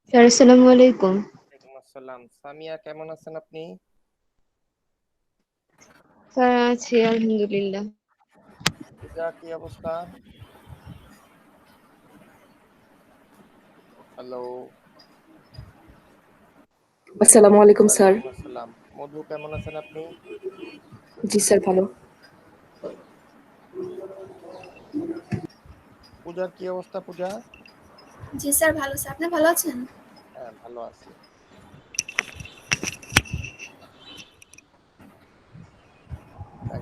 Sir আসসালামু আলাইকুম। ওয়ালাইকুম আসসালাম। সামিয়া কেমন আছেন আপনি? স্যার আছি আলহামদুলিল্লাহ। পূজা কি অবস্থা? হ্যালো। আসসালামু আলাইকুম স্যার। ওয়ালাইকুম আসসালাম। মধু কেমন আছেন আপনি? জি স্যার ভালো। পূজার কি অবস্থা পূজা? জি স্যার ভালো স্যার, আপনি ভালো আছেন? হ্যাঁ ভালো আছি।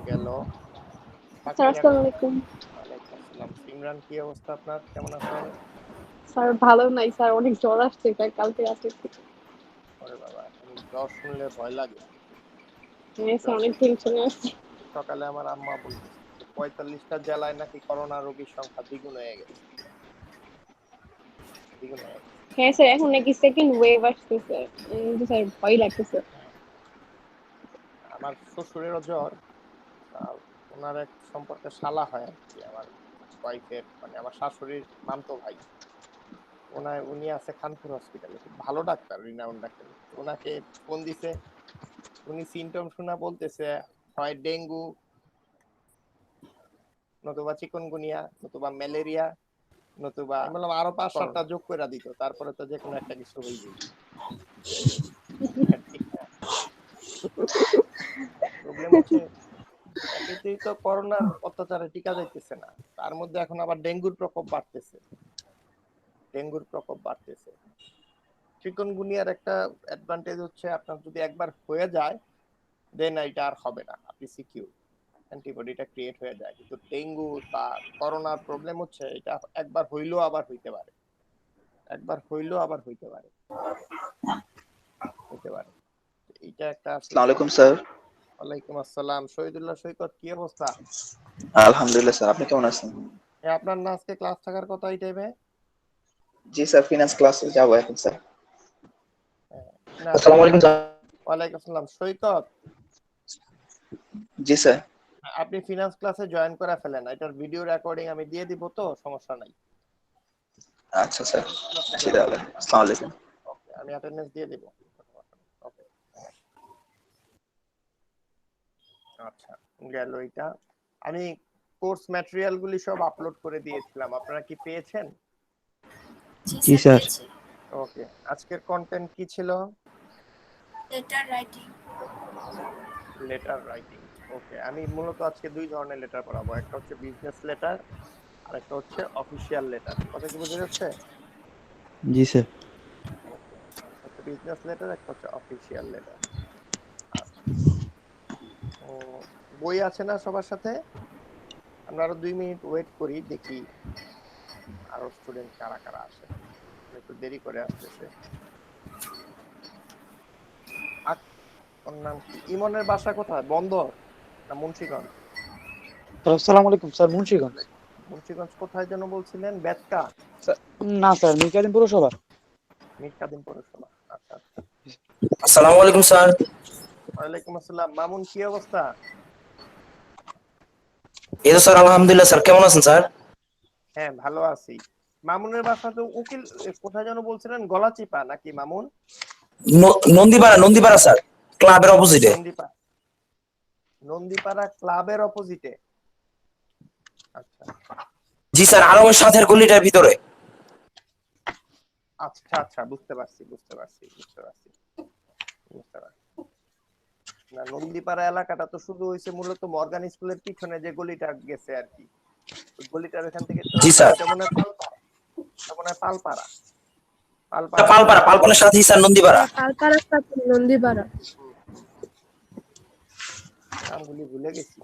গেল স্যার বাকি আসসালামু আলাইকুম। ওয়ালাইকুম আসসালাম। সিমরান কি অবস্থা আপনার? কেমন আছেন? স্যার ভালো নাই স্যার, অনেক জ্বর আসছে স্যার, কালকে রাতে থেকে। ওরে বাবা, এখন জ্বর শুনলে ভয় লাগে। হ্যাঁ স্যার, জ্বর অনেক টেনশনে আছি। সকালে আমার আম্মা বলতেছে যে 45টা জেলায় নাকি করোনা রোগীর সংখ্যা দ্বিগুণ হয়ে গেছে। দ্বিগুণ হয়ে গেছে। হ্যাঁ স্যার, এখন নাকি সেকেন্ড ওয়েভ আসতেছে। স্যার ভয় লাগতেছে। হ্যাঁ, আমার শ্বশুরেরও জ্বর। আর ওনার এক সম্পর্কে শালা হয় আর কি, আমার ওয়াইফের মানে আমার শাশুড়ির মামতো ভাই। উনি আছে খানপুর হসপিটালে, খুব ভালো ডাক্তার, রিনাউন্ড ডাক্তার। ওনাকে ফোন দিছে, উনি সিমটম শোনা বলতেছে হয় ডেঙ্গু, নতুবা চিকনগুনিয়া, নতুবা ম্যালেরিয়া, নতুবা আমি বললাম আরো 5-7টা যোগ করে দিত, তারপরে তো যে কোনো একটা কিছু হয়ে যাবে। ঠিক না? প্রবলেম হচ্ছে একেতেই তো করোনার অত্যাচারে টিকা যাইতেছে না, তার মধ্যে এখন আবার ডেঙ্গুর প্রকোপ বাড়তেছে। চিকনগুনিয়ার একটা অ্যাডভান্টেজ হচ্ছে আপনার যদি একবার হয়ে যায় দেন এটা আর হবে না, আপনি সিকিউর, অ্যান্টিবডিটা ক্রিয়েট হয়ে যায়। কিন্তু ডেঙ্গু বা করোনার প্রবলেম হচ্ছে এটা একবার হইলেও আবার হইতে পারে, একবার হইলেও আবার হইতে পারে। এটা একটা আসলে আসসালামু আলাইকুম স্যার। ওয়ালাইকুম আসসালাম। শহীদুল্লাহ সৈকত কি অবস্থা? আলহামদুলিল্লাহ স্যার, আপনি কেমন আছেন? আপনার না আজকে ক্লাস থাকার কথা এই টাইমে? জি স্যার, ফিনান্স ক্লাসে যাবো এখন স্যার। না আসসালামু আলাইকুম স্যার। ওয়ালাইকুম আসসালাম সৈকত, জি স্যার। আপনি ফিনান্স ক্লাসে জয়েন করে ফেলেন, এটার ভিডিও রেকর্ডিং আমি দিয়ে দিব, তো সমস্যা নাই। আচ্ছা স্যার, আসি তাহলে। আসসালামু আলাইকুম। ওকে, আমি অ্যাটেন্ডেন্স দিয়ে দিব। ওকে, আচ্ছা, গেল এটা। আমি কোর্স ম্যাটেরিয়াল গুলি সব আপলোড করে দিয়েছিলাম, আপনারা কি পেয়েছেন? জি জি স্যার স্যার। পেয়েছি। ওকে, আজকের কন্টেন্ট কি ছিল? Letter writing. Letter writing. Okay, আমি মূলত আজকে দুই ধরনের লেটার পড়াবো, একটা হচ্ছে বিজনেস লেটার আর একটা হচ্ছে অফিসিয়াল লেটার। কথা কি বোঝা যাচ্ছে? জি স্যার। ওকে, একটা বিজনেস লেটার, একটা হচ্ছে অফিসিয়াল লেটার। আচ্ছা, ও, বই আছে না সবার সাথে? আমরা আরো 2 মিনিট ওয়েট করি, দেখি আরো স্টুডেন্ট কারা কারা আসে, একটু দেরি করে আসতেছে। ওর নাম কি? ইমনের বাসা কোথায়, বন্দর না মুন্সিগঞ্জ? আসসালামু আলাইকুম স্যার, মুন্সিগঞ্জ। মুন্সিগঞ্জ কোথায় যেন বলছিলেন, বেতকা? না স্যার, মিরকাদিম পৌরসভা। মিরকাদিম পৌরসভা। আচ্ছা আচ্ছা। আসসালামু আলাইকুম স্যার। ওয়ালাইকুম আসসালাম। মামুন কি অবস্থা? এই তো স্যার আলহামদুলিল্লাহ। স্যার কেমন আছেন স্যার? হ্যাঁ ভালো আছি। মামুনের বাসা তো উকিল, কোথায় যেন বলছিলেন, গলাচিপা নাকি মামুন? নন্দীপাড়া, নন্দীপাড়া স্যার, ক্লাবের অপোজিটে। নন্দীপাড়া, নন্দীপাড়া ক্লাবের অপোজিটে। আচ্ছা জি স্যার, আরবের সাথের গলিটার ভিতরে। আচ্ছা আচ্ছা, বুঝতে পারছি বুঝতে পারছি বুঝতে পারছি বুঝতে পারছি। না, নন্দীপাড়া এলাকাটা তো শুধু হয়েছে মূলত মর্গান স্কুলের পিছনে যে গলিটা গেছে আর কি, ওই গলিটার এখান থেকে তো জি স্যার। ওইটা মনে হয় পালপাড়া। পালপাড়া পালপাড়া, নন্দীপাড়া। পালপাড়ার সাথেই স্যার নন্দীপাড়া। হ্যাঁ, পালপাড়া সাথে নন্দীপাড়া। নামগুলি ভুলে গেছি।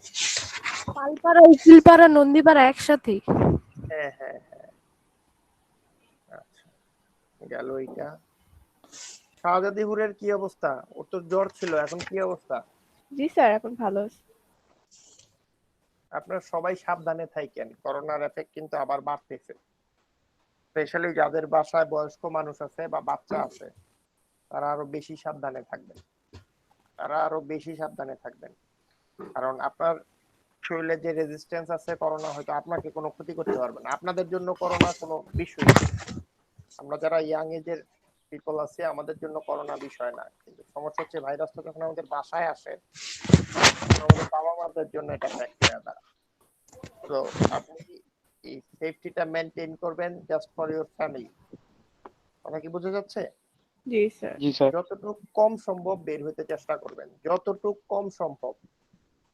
পালপাড়া উকিলপাড়া নন্দীপাড়া একসাথেই। হ্যাঁ হ্যাঁ হ্যাঁ। আচ্ছা, গেল এইটা। শাহজাদি হুরের কি অবস্থা? ওর তো জ্বর ছিল, এখন কি অবস্থা? জি স্যার, এখন ভালো আছে। আপনারা সবাই সাবধানে থাকেন, করোনার এফেক্ট কিন্তু আবার বাড়তেছে। স্পেশালি যাদের বাসায় বয়স্ক মানুষ আছে বা বাচ্চা আছে, তারা আরো বেশি সাবধানে থাকবেন, কারণ আপনার শরীরে যে রেজিস্ট্যান্স আছে, করোনা হয়তো আপনাকে কোনো ক্ষতি করতে পারবে না, আপনাদের জন্য করোনা কোনো বিষয়ই না। আমরা যারা ইয়াং এজের পিপল আছি, আমাদের জন্য করোনা বিষয় না, কিন্তু সমস্যা হচ্ছে ভাইরাসটা যখন আমাদের বাসায় আসে তখন আমাদের বাবা মাদের জন্য এটা ব্যাকটেরিয়া দ্বারা। তো আপনি এই সেফটিটা মেনটেন করবেন জাস্ট ফর ইওর ফ্যামিলি। কথা কি বোঝা যাচ্ছে? জি স্যার। জি স্যার। যতটুকু কম সম্ভব বের হতে চেষ্টা করবেন, যতটুকু কম সম্ভব।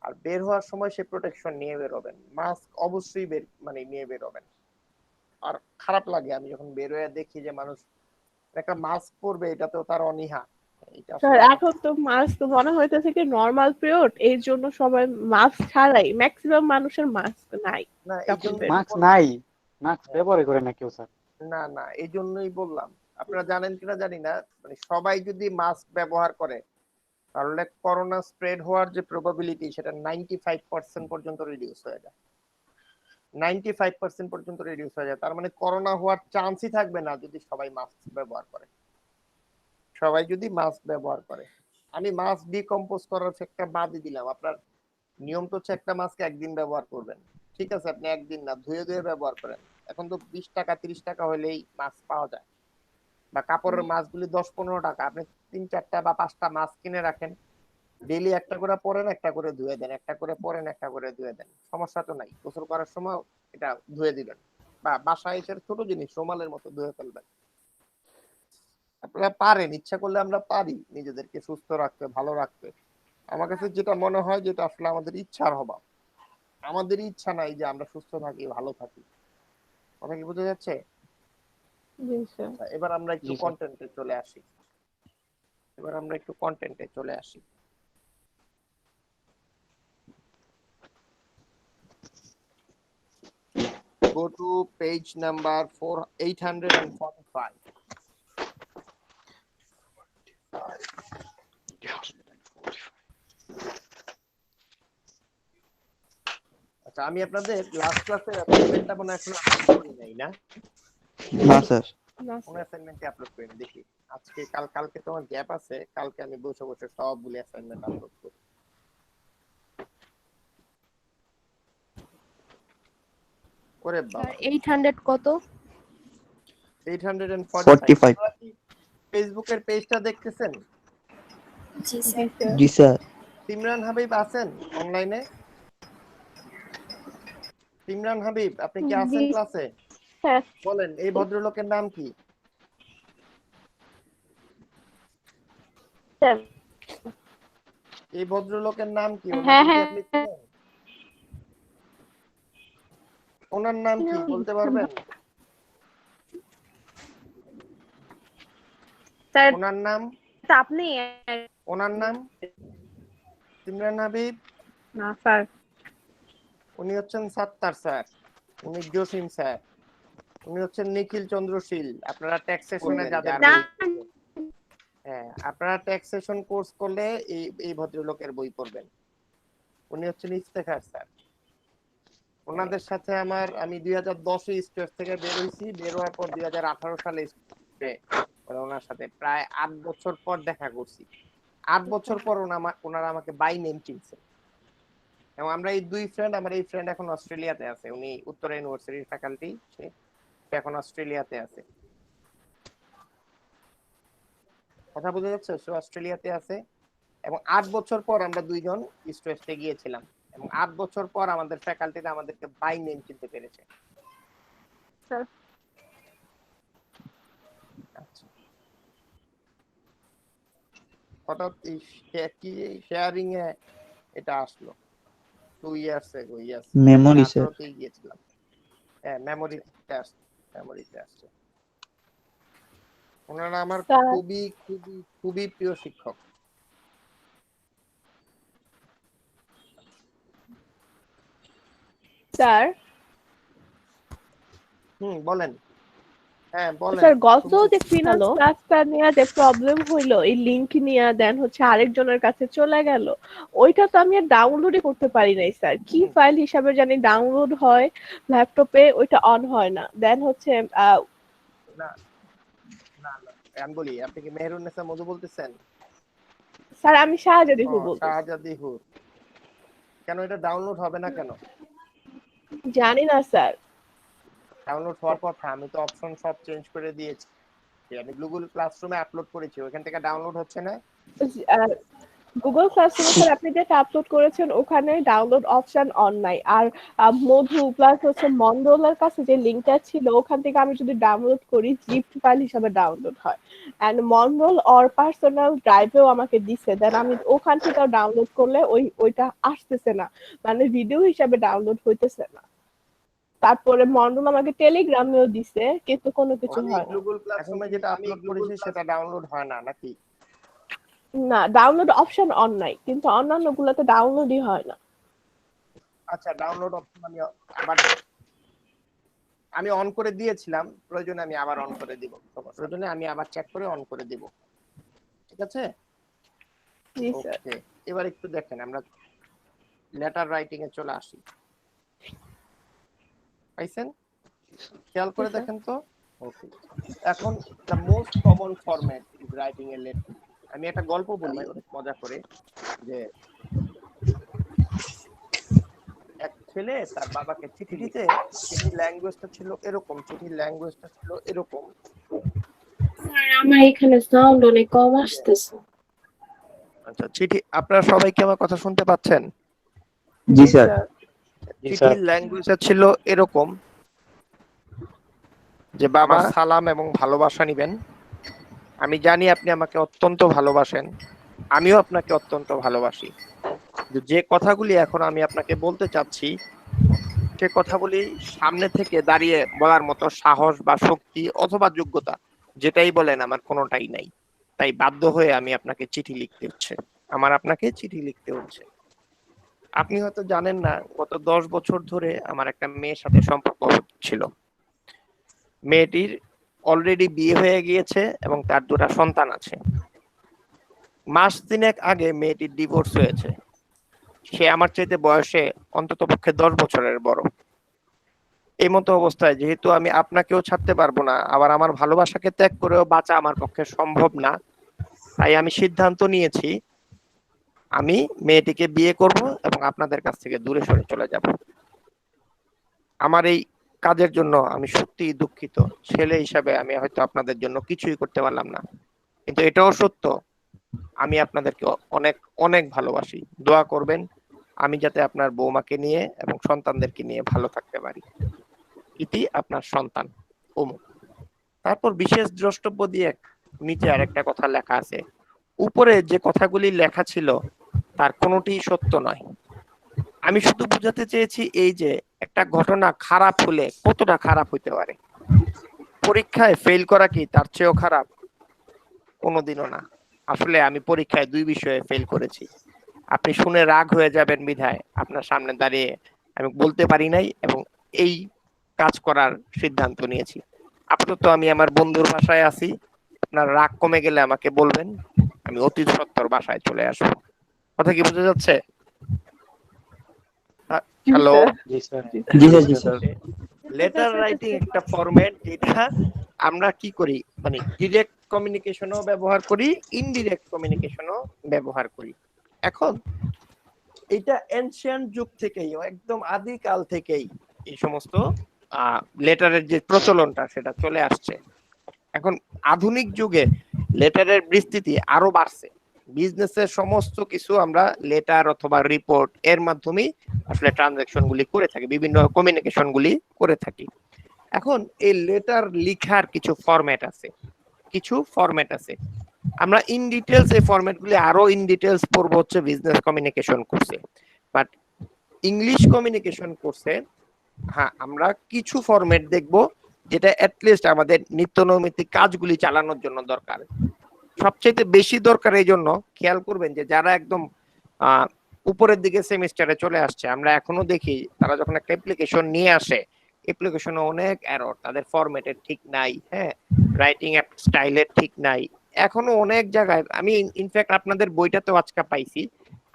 আর বের হওয়ার সময় সে প্রোটেকশন নিয়ে বেরোবেন, মাস্ক অবশ্যই নিয়ে বেরোবেন। আর খারাপ লাগে আমি যখন বের হয়ে দেখি যে মানুষ একটা মাস্ক পরবে, এটাতেও তার অনীহা। এটা স্যার আসলে এখন তো মাস্ক মনে হইতেছে কি নর্মাল পিরিয়ড, এই জন্য সবাই মাস্ক ছাড়াই, ম্যাক্সিমাম মানুষের মাস্ক নাই। না, এই জন্যই মাস্ক বললাম। নাই, মাস্ক ব্যবহার করে না কেউ স্যার। না না, এই জন্যই বললাম। আপনারা জানেন কিনা জানি না, সবাই যদি মাস্ক ব্যবহার করে তাহলে করোনা স্প্রেড হওয়ার যে প্রবাবিলিটি সেটা 95% পর্যন্ত রিডিউস হয়ে যায়। 95% পর্যন্ত রিডিউস হয়ে যায়। তার মানে করোনা হওয়ার চান্সই থাকবে না যদি সবাই মাস্ক ব্যবহার করে। সবাই যদি মাস্ক ব্যবহার করে, আমি মাস্ক ডিকম্পোজ করার একটা বাদই দিলাম। আপনার নিয়ম তো হচ্ছে একটা মাস্ক একদিন ব্যবহার করবেন, ঠিক আছে, আপনি একদিন না ধুয়ে ধুয়ে ব্যবহার করেন। এখন তো 20 টাকা 30 টাকা হলেই মাস্ক পাওয়া যায়, বা কাপড়ের মাস্কগুলি 10-15 টাকা। আপনি 3-4টা বা 5টা মাস্ক কিনে রাখেন, ডেইলি একটা করে পরেন, একটা করে ধুয়ে দেন, একটা করে পরেন, একটা করে ধুয়ে দেন, সমস্যা তো নাই। গোসল করার সময় এটা ধুয়ে দিবেন, বা বাসায় এসে ছোট জিনিস রুমালের মতো ধুয়ে ফেলবেন। আপনারা পারেন, ইচ্ছা করলে আমরা পারি নিজেদেরকে সুস্থ রাখতে, ভালো রাখতে। আমার কাছে যেটা মনে হয় যেটা আসলে আমাদের ইচ্ছার অভাব, আমাদের ইচ্ছা নাই যে আমরা সুস্থ থাকি, ভালো থাকি। কথা কি বোঝা যাচ্ছে? জি স্যার। আচ্ছা, এবার আমরা একটু জি স্যার। কন্টেন্টে চলে আসি। Go to page number 845. আচ্ছা, আমি আপনাদের লাস্ট ক্লাসের অ্যাসাইনমেন্টটা মনে হয় এখনো আপলোড করি নাই না? না স্যার। না কোন স্যার। অ্যাসাইনমেন্টে আপলোড করি দেখি। আজকে কালকে তোমার গ্যাপ আছে, কালকে আমি বসে বসে সবগুলো অ্যাসাইনমেন্ট আপলোড করি। ওরে বাবা, 800 কত? 845। ফেসবুকের পেজটা দেখতেছেন? জি জি স্যার। স্যার। জি স্যার। সিমরান হাবিব আছেন অনলাইনে? সিমরান হাবিব, আপনি কি আছেন জি ক্লাসে? স্যার। বলেন, এই ভদ্রলোকের নাম কি? স্যার। এই ভদ্রলোকের নাম কি? হ্যাঁ ওনাকে কি হ্যাঁ আপনি চিনেন? ওনার নাম কি বলতে পারবেন? স্যার ওনার নাম? আপনি ওনার নাম সিমরান হাবিব? না স্যার। উনি হচ্ছেন সাত্তার স্যার, উনি জসিম স্যার, উনি হচ্ছেন নিখিল চন্দ্রশীল। আপনারা ট্যাক্সেশনে যাদের না হ্যাঁ, আপনারা ট্যাক্সেশন কোর্স করলে এই ভদ্রলোকের বই পড়বেন। উনি হচ্ছেন ইফতেখার স্যার। ওনাদের সাথে আমি 2010-এ স্টেজ থেকে বের হইছি, বের হওয়ার পর 2018 সালে ওনার সাথে প্রায় 8 বছর পর দেখা করছি। 8 বছর পর ওনারা আমাকে বাই নেম চিনছে। এবং আমরা এই দুই ফ্রেন্ড, আমার এই ফ্রেন্ড এখন অস্ট্রেলিয়াতে আছে, উনি উত্তরা ইউনিভার্সিটির ফ্যাকাল্টি, সে এখন অস্ট্রেলিয়াতে আছে। কথা বোঝা যাচ্ছে? সে অস্ট্রেলিয়াতে আছে এবং 8 বছর পর আমরা দুইজন স্ট্রেসে গিয়েছিলাম এবং 8 বছর পর আমাদের ফ্যাকাল্টিতে আমাদেরকে বাই নেম চিনতে পেরেছে। স্যার। আচ্ছা, হঠাৎ এই শেয়ারিং এ এটা আসলো 2 years ago. Yes, memory sir. গিয়েছিলাম। হ্যাঁ, মেমোরিতে আসছে। ওনারা আমার স্যার। খুবই খুবই খুবই প্রিয় শিক্ষক। স্যার। বলেন। হ্যাঁ বলেন। স্যার গত যে ফিনান্স ক্লাসটা নিয়ে যে প্রবলেম হইলো, এই লিংক নিয়ে দেন হচ্ছে আরেকজনের কাছে চলে গেল, ওইটা তো আমি আর ডাউনলোডই করতে পারি নাই স্যার। কি ফাইল হিসাবে জানি ডাউনলোড হয় ল্যাপটপে, ওইটা অন হয় না। দেন হচ্ছে না না না, আমি বলি, আপনি কি মেহেরুন্নেসা মধু বলতেছেন? স্যার আমি শাহজাদি হু বলতেছি। শাহজাদি হু। কেন এটা ডাউনলোড হবে না কেন? জানি না স্যার। ডাউনলোড হওয়ার কথা, আমি তো অপশন সব চেঞ্জ করে দিয়েছি। আমি গুগল ক্লাসরুমে আপলোড করেছি, ওখান থেকে ডাউনলোড হচ্ছে না। গুগল ক্লাসরুমে স্যার আপনি যেটা আপলোড করেছেন ওখানে ডাউনলোড অপশন অন নাই। আর মধু প্লাস হচ্ছে মন্ডলের কাছে যে লিংকটা ছিল ওখান থেকে আমি যদি ডাউনলোড করি জিপ ফাইল হিসাবে ডাউনলোড হয়। এন্ড মন্ডল অর পার্সোনাল ড্রাইভেও আমাকে দিছে, দেন আমি ওখান থেকে ডাউনলোড করলে ওইটা আসতেছে না, মানে ভিডিও হিসাবে ডাউনলোড হইতেছে না। তারপরে মন্ডল আমাকে টেলিগ্রামেও দিছে কিন্তু কোনো কিছু আমি হয় না। গুগল ক্লাসরুমে যেটা আপলোড করেছি সেটা ডাউনলোড হয় না নাকি? না, ডাউনলোড অপশন অন নাই, কিন্তু অন্যান্য গুলোতে ডাউনলোডই হয় না। আচ্ছা, ডাউনলোড অপশন আমি অন করে দিয়েছিলাম, প্রয়োজনে আমি আবার অন করে দিব, প্রয়োজনে আমি আবার চেক করে অন করে দিব, ঠিক আছে? জি স্যার। ওকে, এবার একটু দেখেন, আমরা লেটার রাইটিং এ চলে আসি। পাইছেন? খেয়াল করে দেখেন তো। ওকে, এখন the most common format is writing a letter. আমি একটা গল্প বলি অনেক মজা করে, যে এক ছেলে তার বাবাকে চিঠি দিতে, চিঠির ল্যাঙ্গুয়েজটা ছিল এরকম, আমার এখানে সাউন্ড অনেক কম আসতেছে। আচ্ছা, চিঠি, আপনারা সবাই কি আমার কথা শুনতে পাচ্ছেন? জি স্যার। চিঠির ল্যাঙ্গুয়েজটা ছিল এরকম, যে বাবা সালাম এবং ভালোবাসা নিবেন, আমি জানি আপনি আমাকে অত্যন্ত ভালোবাসেন, আমিও আপনাকে অত্যন্ত ভালোবাসি, যে কথাগুলি এখন আমি আপনাকে বলতে চাচ্ছি সে কথাগুলি সামনে থেকে দাঁড়িয়ে বলার মতো সাহস বা শক্তি অথবা যোগ্যতা যেটাই বলেন আমার কোনোটাই নাই, তাই বাধ্য হয়ে আমি আপনাকে চিঠি লিখতে হচ্ছে, আপনাকে চিঠি লিখতে হচ্ছে। আপনি হয়তো জানেন না, গত 10 বছর ধরে আমার একটা মেয়ের সাথে সম্পর্ক ছিল। মেয়েটির অলরেডি বিয়ে হয়ে গিয়েছে এবং তার 2টা সন্তান আছে। মাস 3 আগে মেয়েটির ডিভোর্স হয়েছে। সে আমার চাইতে বয়সে অন্তত পক্ষে 10 বছরের বড়। এই মতো অবস্থায় যেহেতু আমি আপনাকেও ছাড়তে পারবো না, আবার আমার ভালোবাসাকে ত্যাগ করেও বাঁচা আমার পক্ষে সম্ভব না, তাই আমি সিদ্ধান্ত নিয়েছি আমি মেয়েটিকে বিয়ে করব এবং আপনাদের কাছ থেকে দূরে সরে চলে যাব। আমার এই কাজের জন্য আমি সত্যিই দুঃখিত। ছেলে হিসাবে আমি হয়তো আপনাদের জন্য কিছুই করতে পারলাম না, কিন্তু এটাও সত্য আমি আপনাদেরকে অনেক অনেক ভালোবাসি। দোয়া করবেন আমি যাতে আপনার বৌমাকে নিয়ে এবং সন্তানদেরকে নিয়ে ভালো থাকতে পারি। ইতি আপনার সন্তান অমুক। তারপর বিশেষ দ্রষ্টব্য দিয়ে নিচে আরেকটা কথা লেখা আছে। উপরে যে কথাগুলি লেখা ছিল তার কোনোটিই সত্য নয়। আমি শুধু বোঝাতে চেয়েছি এই যে একটা ঘটনা খারাপ হলে কতটা খারাপ হইতে পারে। পরীক্ষায় ফেল করা কি তার চেয়েও খারাপ? কোনোদিনও না। আসলে আমি পরীক্ষায় 2 বিষয়ে ফেল করেছি। আপনি শুনে রাগ হয়ে যাবেন বিধায় আপনার সামনে দাঁড়িয়ে আমি বলতে পারি নাই এবং এই কাজ করার সিদ্ধান্ত নিয়েছি। আপাতত আমি আমার বন্ধুর বাসায় আছি, আপনার রাগ কমে গেলে আমাকে বলবেন, আমি অতি সত্বর বাসায় চলে আসবো। কথা কি বোঝা যাচ্ছে? হ্যালো, জি স্যার। লেটার রাইটিং একটা ফরম্যাট যেটা আমরা কি করি, মানে ডিরেক্ট কমিউনিকেশনও ব্যবহার করি, ইনডিরেক্ট কমিউনিকেশনও ব্যবহার করি। এখন এটা এনশিয়েন্ট যুগ থেকেই, একদম আদিকাল থেকেই এই সমস্ত লেটারের যে প্রচলনটা সেটা চলে আসছে। এখন আধুনিক যুগে লেটারের বিস্তৃতি আরো বাড়ছে। বিজনেসের সমস্ত কিছু আমরা লেটার অথবা রিপোর্ট এর মাধ্যমে আসলে ট্রানজাকশন গুলি করে থাকি, বিভিন্ন কমিউনিকেশন গুলি করে থাকি। এখন এই লেটার লিখার কিছু ফরম্যাট আছে, আমরা ইন ডিটেলস এই ফরম্যাট গুলি আরো ইন ডিটেলস পড়বো হচ্ছে বিজনেস কমিউনিকেশন কোর্সে, বাট ইংলিশ কমিউনিকেশন কোর্সে হ্যাঁ আমরা কিছু ফরম্যাট দেখবো যেটা অ্যাটলিস্ট আমাদের নিত্য নৈমিত্তিক কাজগুলি চালানোর জন্য দরকার। সবচেয়ে বেশি দরকার এই জন্য খেয়াল করবেন যে যারা একদম উপরের দিকে সেমিস্টারে চলে আসছে, আমরা এখনো দেখি তারা যখন একটা অ্যাপ্লিকেশন নিয়ে আসে, অ্যাপ্লিকেশনে অনেক এরর, তাদের ফরম্যাটের ঠিক নাই, হ্যাঁ, রাইটিং স্টাইলের ঠিক নাই, এখনো অনেক জায়গায়। আমি ইনফ্যাক্ট আপনাদের বইটাতেও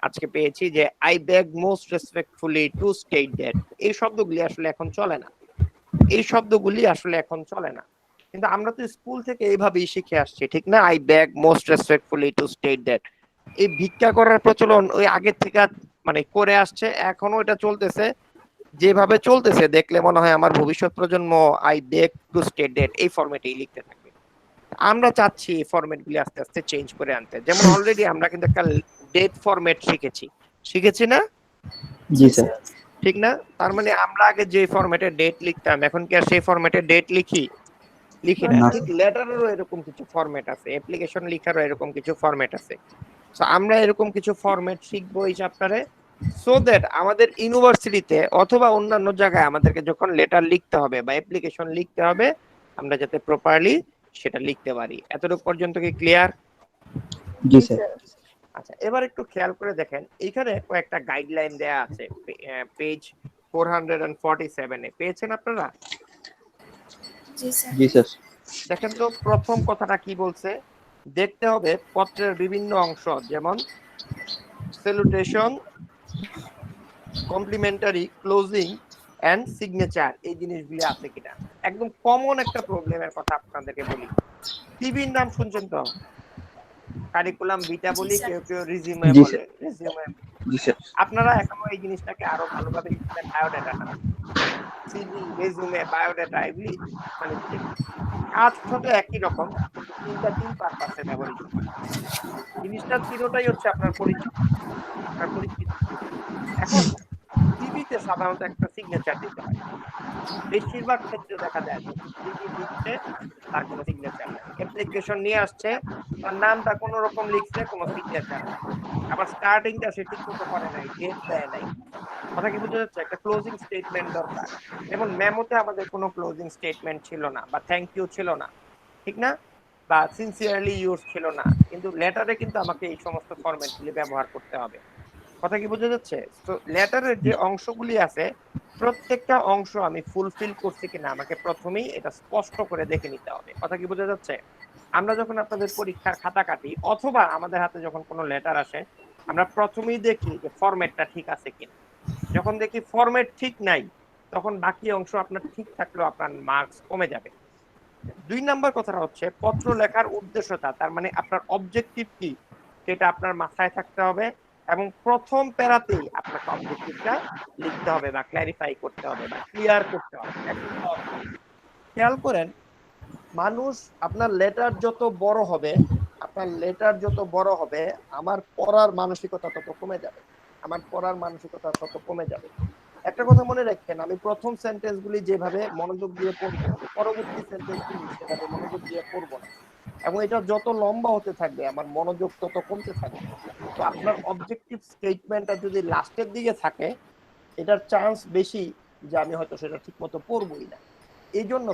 আজকে পেয়েছি যে I beg most respectfully two state that, এই শব্দগুলি আসলে এখন চলে না, কিন্তু আমরা তো স্কুল থেকে এইভাবেই শিখে আসছি, ঠিক না? I beg most respectfully two state that, এই ভিক্ষা করার প্রচলন ওই আগের থেকে মানে করে আসছে, এখনো এটা চলতেছে। যেভাবে চলতেছে দেখলে মনে হয় আমার ভবিষ্যৎ প্রজন্ম I beg two state that এই ফরম্যাটেই লিখতে থাকবে। আমরা চাচ্ছি এই ফরম্যাটগুলি আস্তে আস্তে চেঞ্জ করে আনতে। যেমন অলরেডি আমরা কিন্তু একটা ডেট ফরম্যাট শিখেছি না? জি স্যার। ঠিক না? তার মানে আমরা আগে যে ফরম্যাটে ডেট লিখতাম এখন কি আর সেই ফরম্যাটে ডেট লিখি না। না। ঠিক লেটারেরও এরকম কিছু ফরম্যাট আছে, অ্যাপ্লিকেশন লিখারও এরকম কিছু ফরম্যাট আছে। সো আমরা এরকম কিছু ফরম্যাট শিখবো এই চ্যাপ্টারে, সো দ্যাট আমাদের ইউনিভার্সিটিতে অথবা অন্যান্য জায়গায় আমাদেরকে যখন লেটার লিখতে হবে বা অ্যাপ্লিকেশন লিখতে হবে আমরা যাতে প্রপারলি সেটা লিখতে পারি। এতটুকু পর্যন্ত কি ক্লিয়ার? জি স্যার। আচ্ছা, এবার একটু খেয়াল করে দেখেন এইখানে কয়েকটা গাইডলাইন দেয়া আছে পেজ 447 এ। পেয়েছেন আপনারা? জি স্যার। জি স্যার। দেখেন তো প্রথম কথাটা কি বলছে, দেখতে হবে পত্রের বিভিন্ন অংশ যেমন salutation, complimentary, closing and signature, এই জিনিসগুলি আছে কিনা। একদম কমন একটা প্রবলেমের কথা আপনাদেরকে বলি, সিভির নাম শুনছেন তো? কারিকুলাম ভিটা বলি, কেউ কেউ রিজিউমে জি বলে, স্যার। রিজিউমে। জি স্যার। আপনারা এখনো এই জিনিসটাকে আরো ভালোভাবে লিখতেন বায়োডাটা না, সিভি, রেজিউমে, বায়োডাটা এগুলি মানে কাজ ছোট একই রকম, কিন্তু তিন পারপাসে ব্যবহৃত হয়। জিনিসটা তিনটাই হচ্ছে আপনার পরিচিত, আপনার পরিচিত। এখন সিভিতে সাধারণত একটা সিগনেচার দিতে হয়, বেশিরভাগ ক্ষেত্রে দেখা যায় সিভি লিখছে তার কোনো সিগনেচার নাই, অ্যাপ্লিকেশন নিয়ে আসছে তার নামটা কোনো রকম লিখছে, কোনো সিগনেচার নাই, আবার স্টার্টিংটা সে ঠিক মতো করে নাই, ডেট দেয় নাই। কথা কি বুঝতে যাচ্ছে? একটা ক্লোজিং স্টেটমেন্ট দরকার। যেমন মেমোতে আমাদের কোনো ক্লোজিং স্টেটমেন্ট ছিল না, বা থ্যাংক ইউ ছিল না, ঠিক না, বা সিনসিয়ারলি ইউজ ছিল না, কিন্তু লেটারে কিন্তু আমাকে এই সমস্ত ফরম্যাটগুলি ব্যবহার করতে হবে। কথা কি বোঝা যাচ্ছে? তো লেটারের যে অংশগুলি আছে প্রত্যেকটা অংশ আমি ফুলফিল করছি কিনা আমাকে প্রথমেই এটা স্পষ্ট করে দেখে নিতে হবে। কথা কি বোঝা যাচ্ছে? আমরা যখন আপনাদের পরীক্ষার খাতা কাটি অথবা আমাদের হাতে যখন কোনো লেটার আসে আমরা প্রথমেই দেখি যে ফরম্যাটটা ঠিক আছে কিনা। যখন দেখি ফরম্যাট ঠিক নাই তখন বাকি অংশ আপনার ঠিক থাকলেও আপনার মার্কস কমে যাবে। 2 নাম্বার কথাটা হচ্ছে পত্র লেখার উদ্দেশ্যটা, তার মানে আপনার অবজেক্টিভ কি সেটা আপনার মাথায় থাকতে হবে, এবং প্রথম প্যারাতেই আপনাকে অবজেক্টিভটা লিখতে হবে বা ক্ল্যারিফাই করতে হবে বা ক্লিয়ার করতে হবে। খেয়াল করেন, মানুষ আপনার লেটার যত বড় হবে, আপনার লেটার যত বড় হবে আমার পড়ার মানসিকতা তত কমে যাবে, আমার পড়ার মানসিকতা তত কমে যাবে। একটা কথা মনে রাখবেন, আমি প্রথম সেন্টেন্সগুলি যেভাবে মনোযোগ দিয়ে পড়বো পরবর্তী সেন্টেন্সগুলি সেভাবে মনোযোগ দিয়ে পড়বো না, এবং এটা যত লম্বা হতে থাকবে আমার মনোযোগ তত কমতে থাকবে। তো আপনার অবজেক্টিভ স্টেটমেন্টটা যদি লাস্টের দিকে থাকে এটার চান্স বেশি যে আমি হয়তো সেটা ঠিক মতো পড়বই না। এই জন্য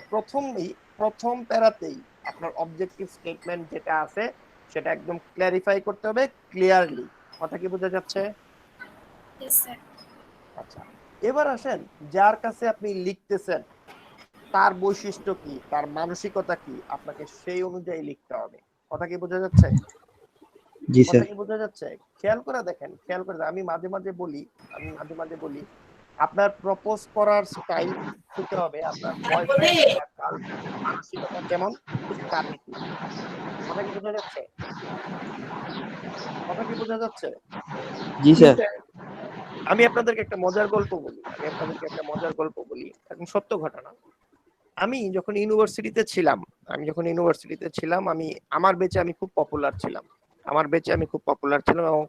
প্রথম প্যারাতেই আপনার অবজেক্টিভ স্টেটমেন্ট যেটা আছে সেটা একদম ক্ল্যারিফাই করতে হবে ক্লিয়ারলি। কথা কি বোঝা যাচ্ছে? Yes sir. আচ্ছা, এবার আসেন যার কাছে আপনি লিখতেছেন তার বৈশিষ্ট্য কি, তার মানসিকতা কি, আপনাকে সেই অনুযায়ী লিখতে হবে। কথা কি বোঝা যাচ্ছে? জি কথা স্যার। কি বোঝা যাচ্ছে? খেয়াল করে দেখেন, আমি মাঝে মাঝে বলি আপনার প্রপোজ করার স্টাইল হতে হবে আপনার বয়ফ্রেন্ড বা গার্লফ্রেন্ডের মানসিকতা কেমন তার নীতি। কথা কি বোঝা যাচ্ছে? কথা কি বোঝা যাচ্ছে? জি স্যার। আমি আপনাদেরকে একটা মজার গল্প বলি, একদম সত্য ঘটনা। আমি যখন ইউনিভার্সিটিতে ছিলাম আমি আমার বেচে আমি খুব পপুলার ছিলাম, এবং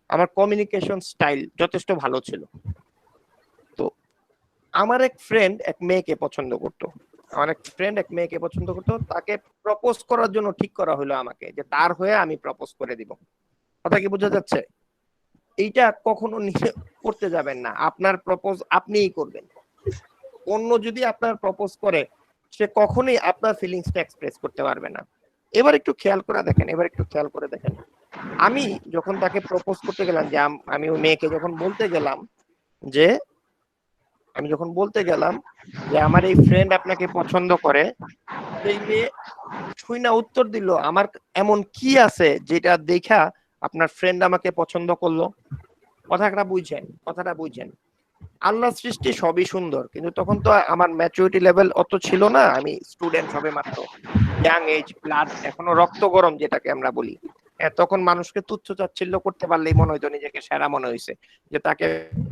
আমার কমিউনিকেশন স্টাইল যথেষ্ট ভালো ছিল। তো আমার এক ফ্রেন্ড এক মেয়েকে পছন্দ করতো, তাকে প্রপোজ করার জন্য ঠিক করা হলো আমাকে যে তার হয়ে আমি প্রপোজ করে দিব। কথা কি বোঝা যাচ্ছে? এইটা কখনো করতে যাবেন না, আপনার প্রপোজ আপনিই করবেন। অন্য যদি আপনার প্রপোজ করে সে কখনোই আপনার ফিলিংসটা এক্সপ্রেস করতে পারবে না। এবার একটু খেয়াল করে দেখেন, আমি যখন তাকে প্রপোজ করতে গেলাম, যে আমি ওই মেয়েকে যখন বলতে গেলাম যে আমার এই ফ্রেন্ড আপনাকে পছন্দ করে, সেই মেয়ে শুইনা উত্তর দিল আমার এমন কি আছে যেটা দেখা আপনার ফ্রেন্ড আমাকে পছন্দ করলো। কথাটা বুঝছেন? আল্লাহ সৃষ্টি সবই সুন্দর, কিন্তু তখন তো আমার ম্যাচুরিটি লেভেল অত ছিল না, আমি স্টুডেন্ট সবে মাত্র, ইয়াং এজ, ব্লাড এখনো রক্ত গরম যেটাকে আমরা বলি। তখন মানুষকে তুচ্ছ তাচ্ছিল্য করতে পারলেই মনে হইতো নিজেকে সেরা মনে হয়েছে, যে তাকে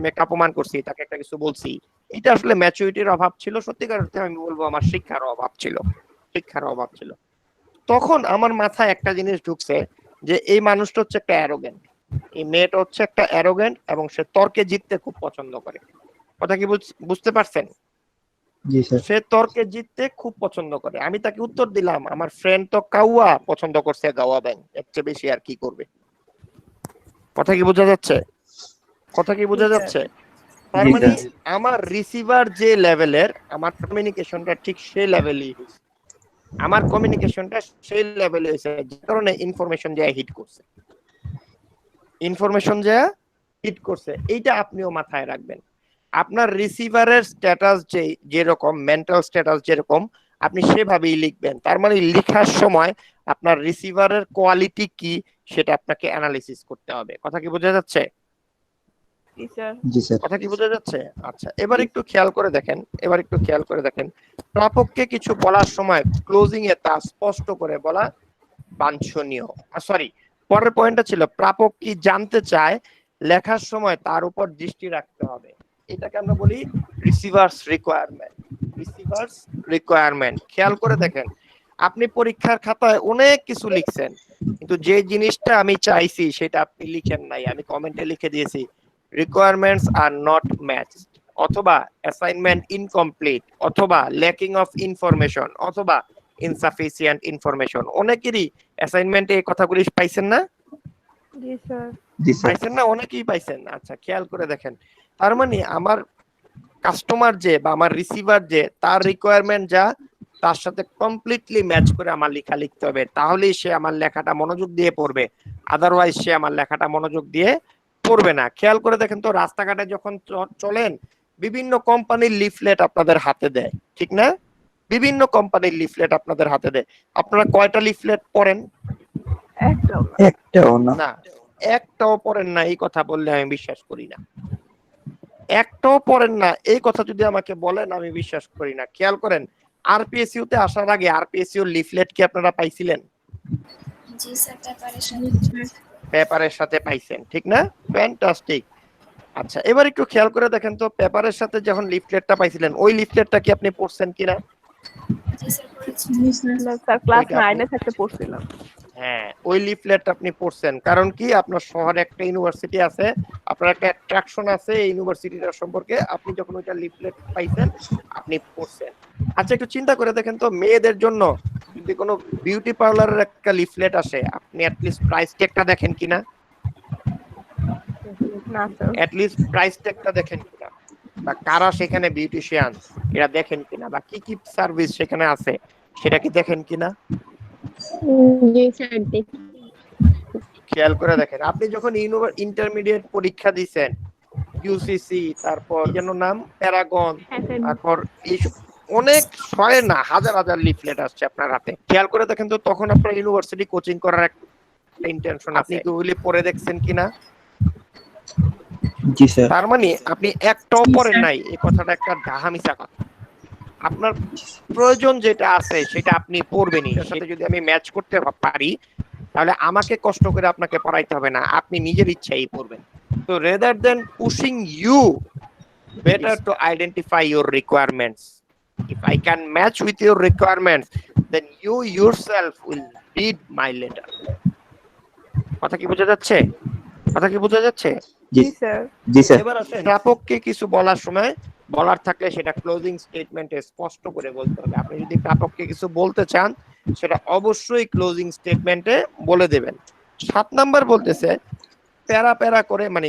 মেকআপ অপমান করছি, তাকে একটা কিছু বলছি। এটা আসলে ম্যাচুরিটির অভাব ছিল, সত্যিকার অর্থে আমি বলবো আমার শিক্ষার অভাব ছিল। তখন আমার মাথায় একটা জিনিস ঢুকছে যে এই মানুষটা হচ্ছে একটা অ্যারোগেন্ট, এই মেয়েটা হচ্ছে একটা অ্যারোগেন্ট এবং সে তর্কে জিততে খুব পছন্দ করে। কথা কি বুঝতে পারছেন? জি স্যার। সে তর্কে জিততে খুব পছন্দ করে। আমি তাকে উত্তর দিলাম, আমার ফ্রেন্ড তো কাউয়া পছন্দ করছে, গাওয়া ব্যাং, এর চেয়ে বেশি আর কি করবে। কথা কি বোঝা যাচ্ছে? কথা কি বোঝা যাচ্ছে? তার জি মানে স্যার। আমার রিসিভার যে লেভেলের, আমার কমিউনিকেশনটা ঠিক সেই লেভেলই হয়েছে। আমার কমিউনিকেশনটা সেই লেভেলে হয়েছে, যে কারণে ইনফরমেশন যা হিট করছে, ইনফরমেশন যা হিট করছে। এইটা আপনিও মাথায় রাখবেন। আপনার রিসিভারের স্ট্যাটাস যেরকম, মেন্টাল স্ট্যাটাস যেরকম, আপনি সেভাবেই লিখবেন। তার মানে লেখার সময় আপনার রিসিভারের কোয়ালিটি কি সেটা আপনাকে অ্যানালিসিস করতে হবে। কথা কি বোঝা যাচ্ছে? জি স্যার। জি স্যার। কথা কি বোঝা যাচ্ছে? আচ্ছা, এবার একটু খেয়াল করে দেখেন, প্রাপককে কিছু বলার সময় ক্লোজিং এ তা স্পষ্ট করে বলা বাঞ্ছনীয়। সরি, পরের পয়েন্টটা ছিল প্রাপক কি জানতে চায়, লেখার সময় তার উপর দৃষ্টি রাখতে হবে। এটাকে আমরা বলি রিসিভার্স রিকোয়ারমেন্ট। রিসিভার্স রিকোয়ারমেন্ট খেয়াল করে দেখেন, আপনি পরীক্ষার খাতায় অনেক কিছু লিখছেন, কিন্তু যে জিনিসটা আমি চাইছি সেটা আপনি লিখেন নাই। আমি কমেন্টে লিখে দিয়েছি requirements are not matched, অথবা অ্যাসাইনমেন্ট ইনকমপ্লিট, অথবা ল্যাকিং অফ ইনফরমেশন, অথবা ইনসাফিসিয়েন্ট ইনফরমেশন। অনেকেরই অ্যাসাইনমেন্টে এই কথাগুলি পাইছেন না? জি স্যার। জি স্যার। পাইছেন না? অনেকেই পাইছেন। আচ্ছা, খেয়াল করে দেখেন, তার মানে আমার কাস্টমার যে বা আমার রিসিভার যে, তার রিকোয়ারমেন্ট যা, তার সাথে কমপ্লিটলি ম্যাচ করে আমার লেখা লিখতে হবে, তাহলেই সে আমার লেখাটা মনোযোগ দিয়ে পড়বে। আদারওয়াইজ সে আমার লেখাটা মনোযোগ দিয়ে পড়বে না। খেয়াল করে দেখেন তো, রাস্তাঘাটে যখন চলেন, বিভিন্ন কোম্পানির লিফলেট আপনাদের হাতে দেয়, ঠিক না? বিভিন্ন কোম্পানির লিফলেট আপনাদের হাতে দেয়। আপনারা কয়টা লিফলেট পড়েন? একটাও না। না, একটাও পড়েন না এই কথা বললে আমি বিশ্বাস করি না। একটাও পড়েন না এই কথা যদি আমাকে বলেন, আমি বিশ্বাস করি না। খেয়াল করেন, আরপিএসইউ তে আসার আগে আরপিএসইউ লিফলেট কি আপনারা পাইছিলেন? জি স্যার, পেপারের সাথে পাইছেন, ঠিক না? ফ্যান্টাস্টিক। আচ্ছা, এবার একটু খেয়াল করে দেখেন তো, পেপারের সাথে যখন লিফলেটটা পাইছিলেন, ওই লিফলেটটা কি আপনি পড়ছেন কিনা? জি স্যার, পড়েছি। স্যার ক্লাস ওইটা আপনি- 9 এ থাকতে পড়ছিলাম। হ্যাঁ, ওই লিফলেট আপনি পড়ছেন। কারণ কি, আপনার শহরে একটা ইউনিভার্সিটি আছে, আপনার একটা অ্যাট্রাকশন আছে এই ইউনিভার্সিটিটার সম্পর্কে। আপনি যখন ওইটা লিফলেট পাইছেন, আপনি পড়ছেন। আচ্ছা, একটু চিন্তা করে দেখেন তো, মেয়েদের জন্য যদি কোনো বিউটি পার্লারের একটা লিফলেট আসে, আপনি অ্যাটলিস্ট প্রাইস ট্যাগটা দেখেন কিনা? না স্যার। অ্যাটলিস্ট প্রাইস ট্যাগটা দেখেন কিনা? বা কারা সেখানে বিউটিশিয়ান এটা দেখেন কিনা? বা কি কি সার্ভিস সেখানে আছে সেটা কি দেখেন কিনা? জি স্যার, দেখি। খেয়াল করে দেখেন, আপনি যখন ইন্টারমিডিয়েট পরীক্ষা দিয়েছেন, ইউসিসি, তারপর যেন নাম প্যারাগন, তারপর এইসব অনেক শয়ে না হাজার হাজার লিফলেট আসছে আপনার হাতে। খেয়াল করে দেখেন তো, তখন আপনার ইউনিভার্সিটি কোচিং করার একটা ইন্টেনশন, আপনি কি ওইগুলি পড়ে দেখছেন কিনা? জি স্যার। তার মানে আপনি একটাও পড়েন নাই, এই কথাটা একটা ডাহা মিছা কথা। আপনার প্রয়োজন যেটা আছে সেটা আপনি পড়বেনই। সেটা যদি আমি ম্যাচ করতে পারি, তাহলে আমাকে কষ্ট করে আপনাকে পড়াইতে হবে না, আপনি নিজের ইচ্ছাই পড়বেন। তো rather than pushing you, better to identify your requirements. If I can match with your requirements, then you yourself will read my letter. কথা কি বোঝা যাচ্ছে? কথা কি বোঝা যাচ্ছে? জি স্যার। জি স্যার। এবার আসেন, প্রাপককে কিছু বলার সময় বলার থাকলে সেটা ক্লোজিং স্টেটমেন্টে স্পষ্ট করে বলতে হবে। আপনি যদি প্রাপককে কিছু বলতে চান, সেটা অবশ্যই ক্লোজিং স্টেটমেন্টে বলে দেবেন। 7 নাম্বার বলতেছে প্যারা করে, মানে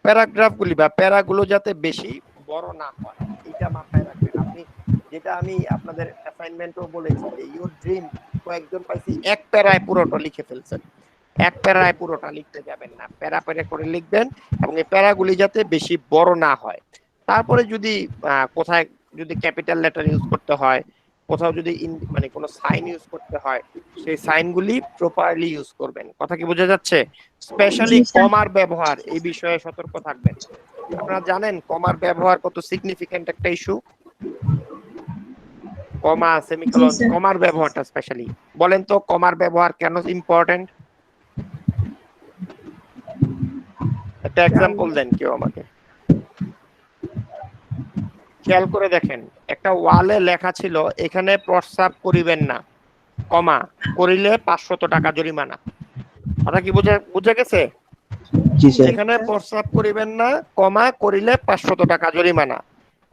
প্যারাগ্রাফগুলি বা প্যারাগুলো যাতে বেশি বড় না হয়, এটা মাথায় রাখবেন। আপনি যেটা আমি আপনাদের অ্যাসাইনমেন্টও বলেছি যে ইউর ড্রিম, কয়েকজন পাইছি এক প্যারায় পুরোটা লিখে ফেলছেন। এক প্যারায় পুরোটা লিখতে যাবেন না, প্যারা প্যারা করে লিখবেন, এবং এই প্যারাগুলি যাতে বেশি বড় না হয়। তারপরে যদি কোথায় যদি ক্যাপিটাল লেটার ইউজ করতে হয়, কোথাও যদি মানে কোনো সাইন ইউজ করতে হয়, সেই সাইনগুলি প্রপারলি ইউজ করবেন। কথা কি বোঝা যাচ্ছে? স্পেশালি কমার ব্যবহার, এই বিষয়ে সতর্ক থাকবেন। আপনারা জানেন কমার ব্যবহার কত সিগনিফিক্যান্ট একটা ইস্যু। কমা, সেমিকোলন, কমার ব্যবহারটা স্পেশালি বলেন তো, কমার ব্যবহার কেন ইম্পর্টেন্ট? একটা এক্সাম্পল দেন কেউ আমাকে। খেয়াল করে দেখেন, একটা ওয়ালে লেখা ছিল এখানে প্রস্রাব করিবেন না, কমা করিলে 500 টাকা জরিমানা। কথা কি বুঝে গেছে? জি স্যার। যেখানে প্রস্রাব করিবেন না, কমা করিলে 500 টাকা জরিমানা।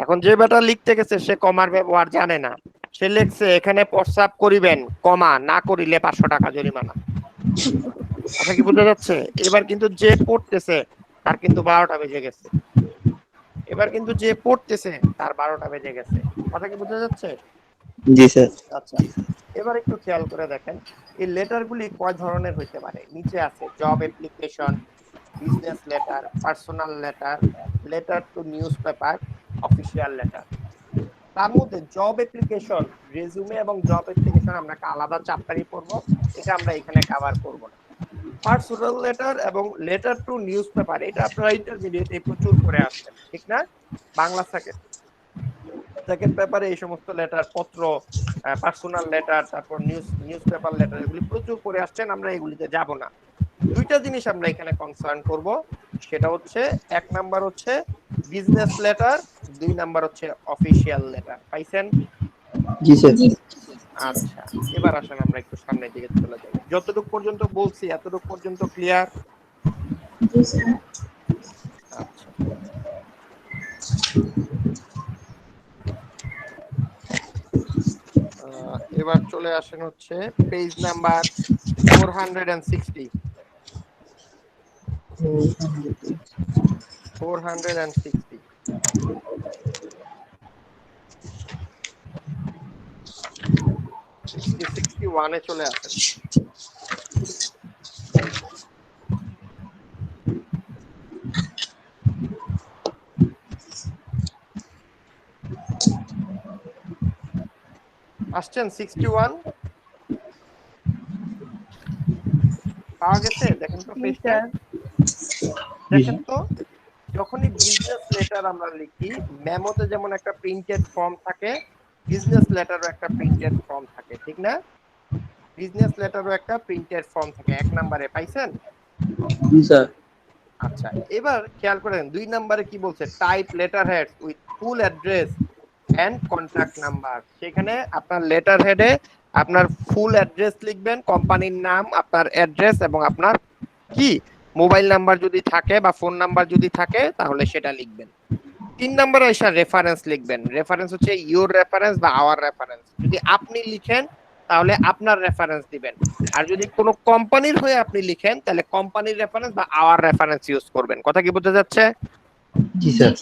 এখন যে বেটা লিখতে গেছে সে কমার ব্যবহার জানে না, সে লিখছে এখানে প্রস্রাব করিবেন, কমা না করিলে 500 টাকা জরিমানা। কথা কি বোঝা যাচ্ছে? এবার কিন্তু যে পড়তেছে তার কিন্তু 12টা বেজে গেছে। এবার কিন্তু যে পড়তেছে তার 12টা বেজে গেছে। কথা কি বোঝা যাচ্ছে? জি স্যার। আচ্ছা, এবার একটু খেয়াল করে দেখেন এই লেটারগুলি কয় ধরনের হইতে পারে। নিচে আছে job application, business letter, personal letter, letter to news paper, official letter. তার মধ্যে জব অ্যাপ্লিকেশন, রেজুমে এবং জব অ্যাপ্লিকেশন আমরা একটা আলাদা চ্যাপ্টারই পড়বো, এটা আমরা এখানে কভার করব না। পার্সোনাল লেটার এবং লেটার টু নিউজ পেপার এটা আপনারা ইন্টারমিডিয়েটে প্রচুর করে আসছেন, ঠিক না? বাংলা সেকেন্ড পেপারে এই সমস্ত লেটার পত্র, পার্সোনাল লেটার, তারপর নিউজ পেপার লেটার এগুলি প্রচুর করে আসছেন, আমরা এগুলিতে যাব না। দুইটা জিনিস আমরা এখানে কনসার্ন করব, সেটা হচ্ছে 1 নাম্বার হচ্ছে বিজনেস লেটার, 2 নাম্বার হচ্ছে অফিশিয়াল লেটার। পাইছেন? জি স্যার। আচ্ছা, এবার আসেন আমরা একটু সামনের দিকে চলে যাই। যতটুকু পর্যন্ত বলছি এতটুকু পর্যন্ত ক্লিয়ার? আচ্ছা, এবার চলে আসেন হচ্ছে পেজ নাম্বার 460। 460 61 এ চলে আসেন। আসছেন 61 পাওয়া গেছে? দেখেন তো পেজটা, দেখেন তো। যখনই বিজনেস লেটার আমরা লিখি, মেমোতে যেমন একটা প্রিন্টেড ফর্ম থাকে, বিজনেস লেটারও একটা প্রিন্টেড ফর্ম থাকে, ঠিক না? বিজনেস লেটারও একটা প্রিন্টেড ফর্ম থাকে। 1 নম্বরে পাইছেন? জি স্যার। আচ্ছা, এবার খেয়াল করেন 2 নম্বরে কি বলছে, type letter head with full address and contact number. সেখানে আপনার লেটার হেডে আপনার ফুল অ্যাড্রেস লিখবেন, কোম্পানির নাম, আপনার অ্যাড্রেস এবং আপনার কি মোবাইল নাম্বার যদি থাকে বা ফোন নাম্বার যদি থাকে তাহলে সেটা লিখবেন। 3 নম্বরে এসে রেফারেন্স লিখবেন। রেফারেন্স হচ্ছে ইউর রেফারেন্স বা আওয়ার রেফারেন্স। যদি আপনি লিখেন তাহলে আপনার রেফারেন্স দিবেন, আর যদি কোনো কোম্পানির হয়ে আপনি লিখেন তাহলে কোম্পানির রেফারেন্স বা আওয়ার রেফারেন্স ইউজ করবেন। কথা কি বোঝা যাচ্ছে? জি স্যার।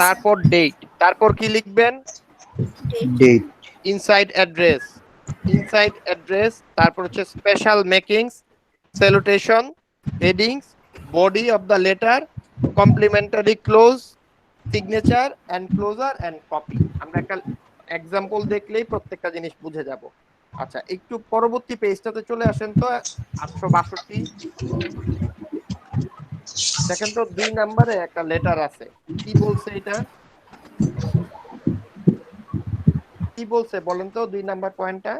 তারপর ডেট, তারপর কি লিখবেন? ডেট। ইনসাইড অ্যাড্রেস, তারপর হচ্ছে special markings, salutation, headings, body of the letter, complimentary close, signature, enclosure and copy. আমরা একটা এক্সাম্পল দেখলেই প্রত্যেকটা জিনিস বুঝে যাব। আচ্ছা, একটু পরবর্তী পেজটাতে চলে আসেন তো, 862। দেখেন তো 2 নম্বরে একটা লেটার আছে, কি বলছে এটা? কি বলছে বলেন তো 2 নাম্বার পয়েন্টটা?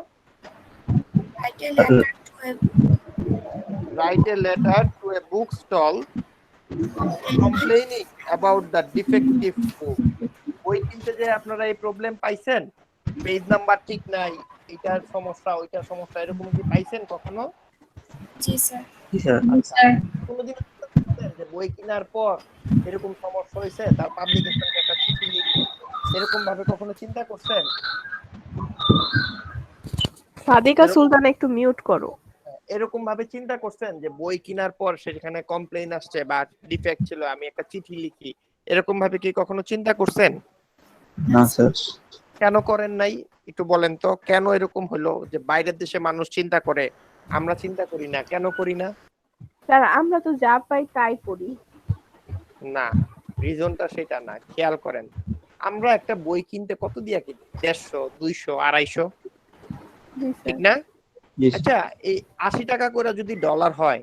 Write a letter to a bookstall complaining about the defective book. বই কিনতে যে আপনারা এই প্রবলেম পাইছেন, পেজ নাম্বার ঠিক নাই, এটার সমস্যা ওইটার সমস্যা, এরকম কি পাইছেন কখনো? জি স্যার। জি স্যার। কোনোদিন যে বই কেনার পর এরকম সমস্যা হয়েছে, তার পাবলিকেশনকে একটা চিঠি লিখবো, এরকম ভাবে কখনো চিন্তা করছেন? সাদিকা সুলতান একটু মিউট করো। এরকম ভাবে চিন্তা করছেন যে বই কেনার পর সেখানে কমপ্লেইন আসছে বা ডিফেক্ট ছিল, আমি একটা চিঠি লিখি, এরকম ভাবে কি কখনো চিন্তা করছেন? না স্যার। কেন করেন নাই একটু বলেন তো, কেন এরকম হলো যে বাইরের দেশে মানুষ চিন্তা করে, আমরা চিন্তা করি না? কেন করি না? স্যার আমরা তো যা পাই তাই করি। না, রিজনটা সেটা না। খেয়াল করেন, আমরা একটা বই কিনতে কত দিয়া কিনি? 150, 200, 250, ঠিক না? আচ্ছা, এই 80 টাকা করে যদি ডলার হয়,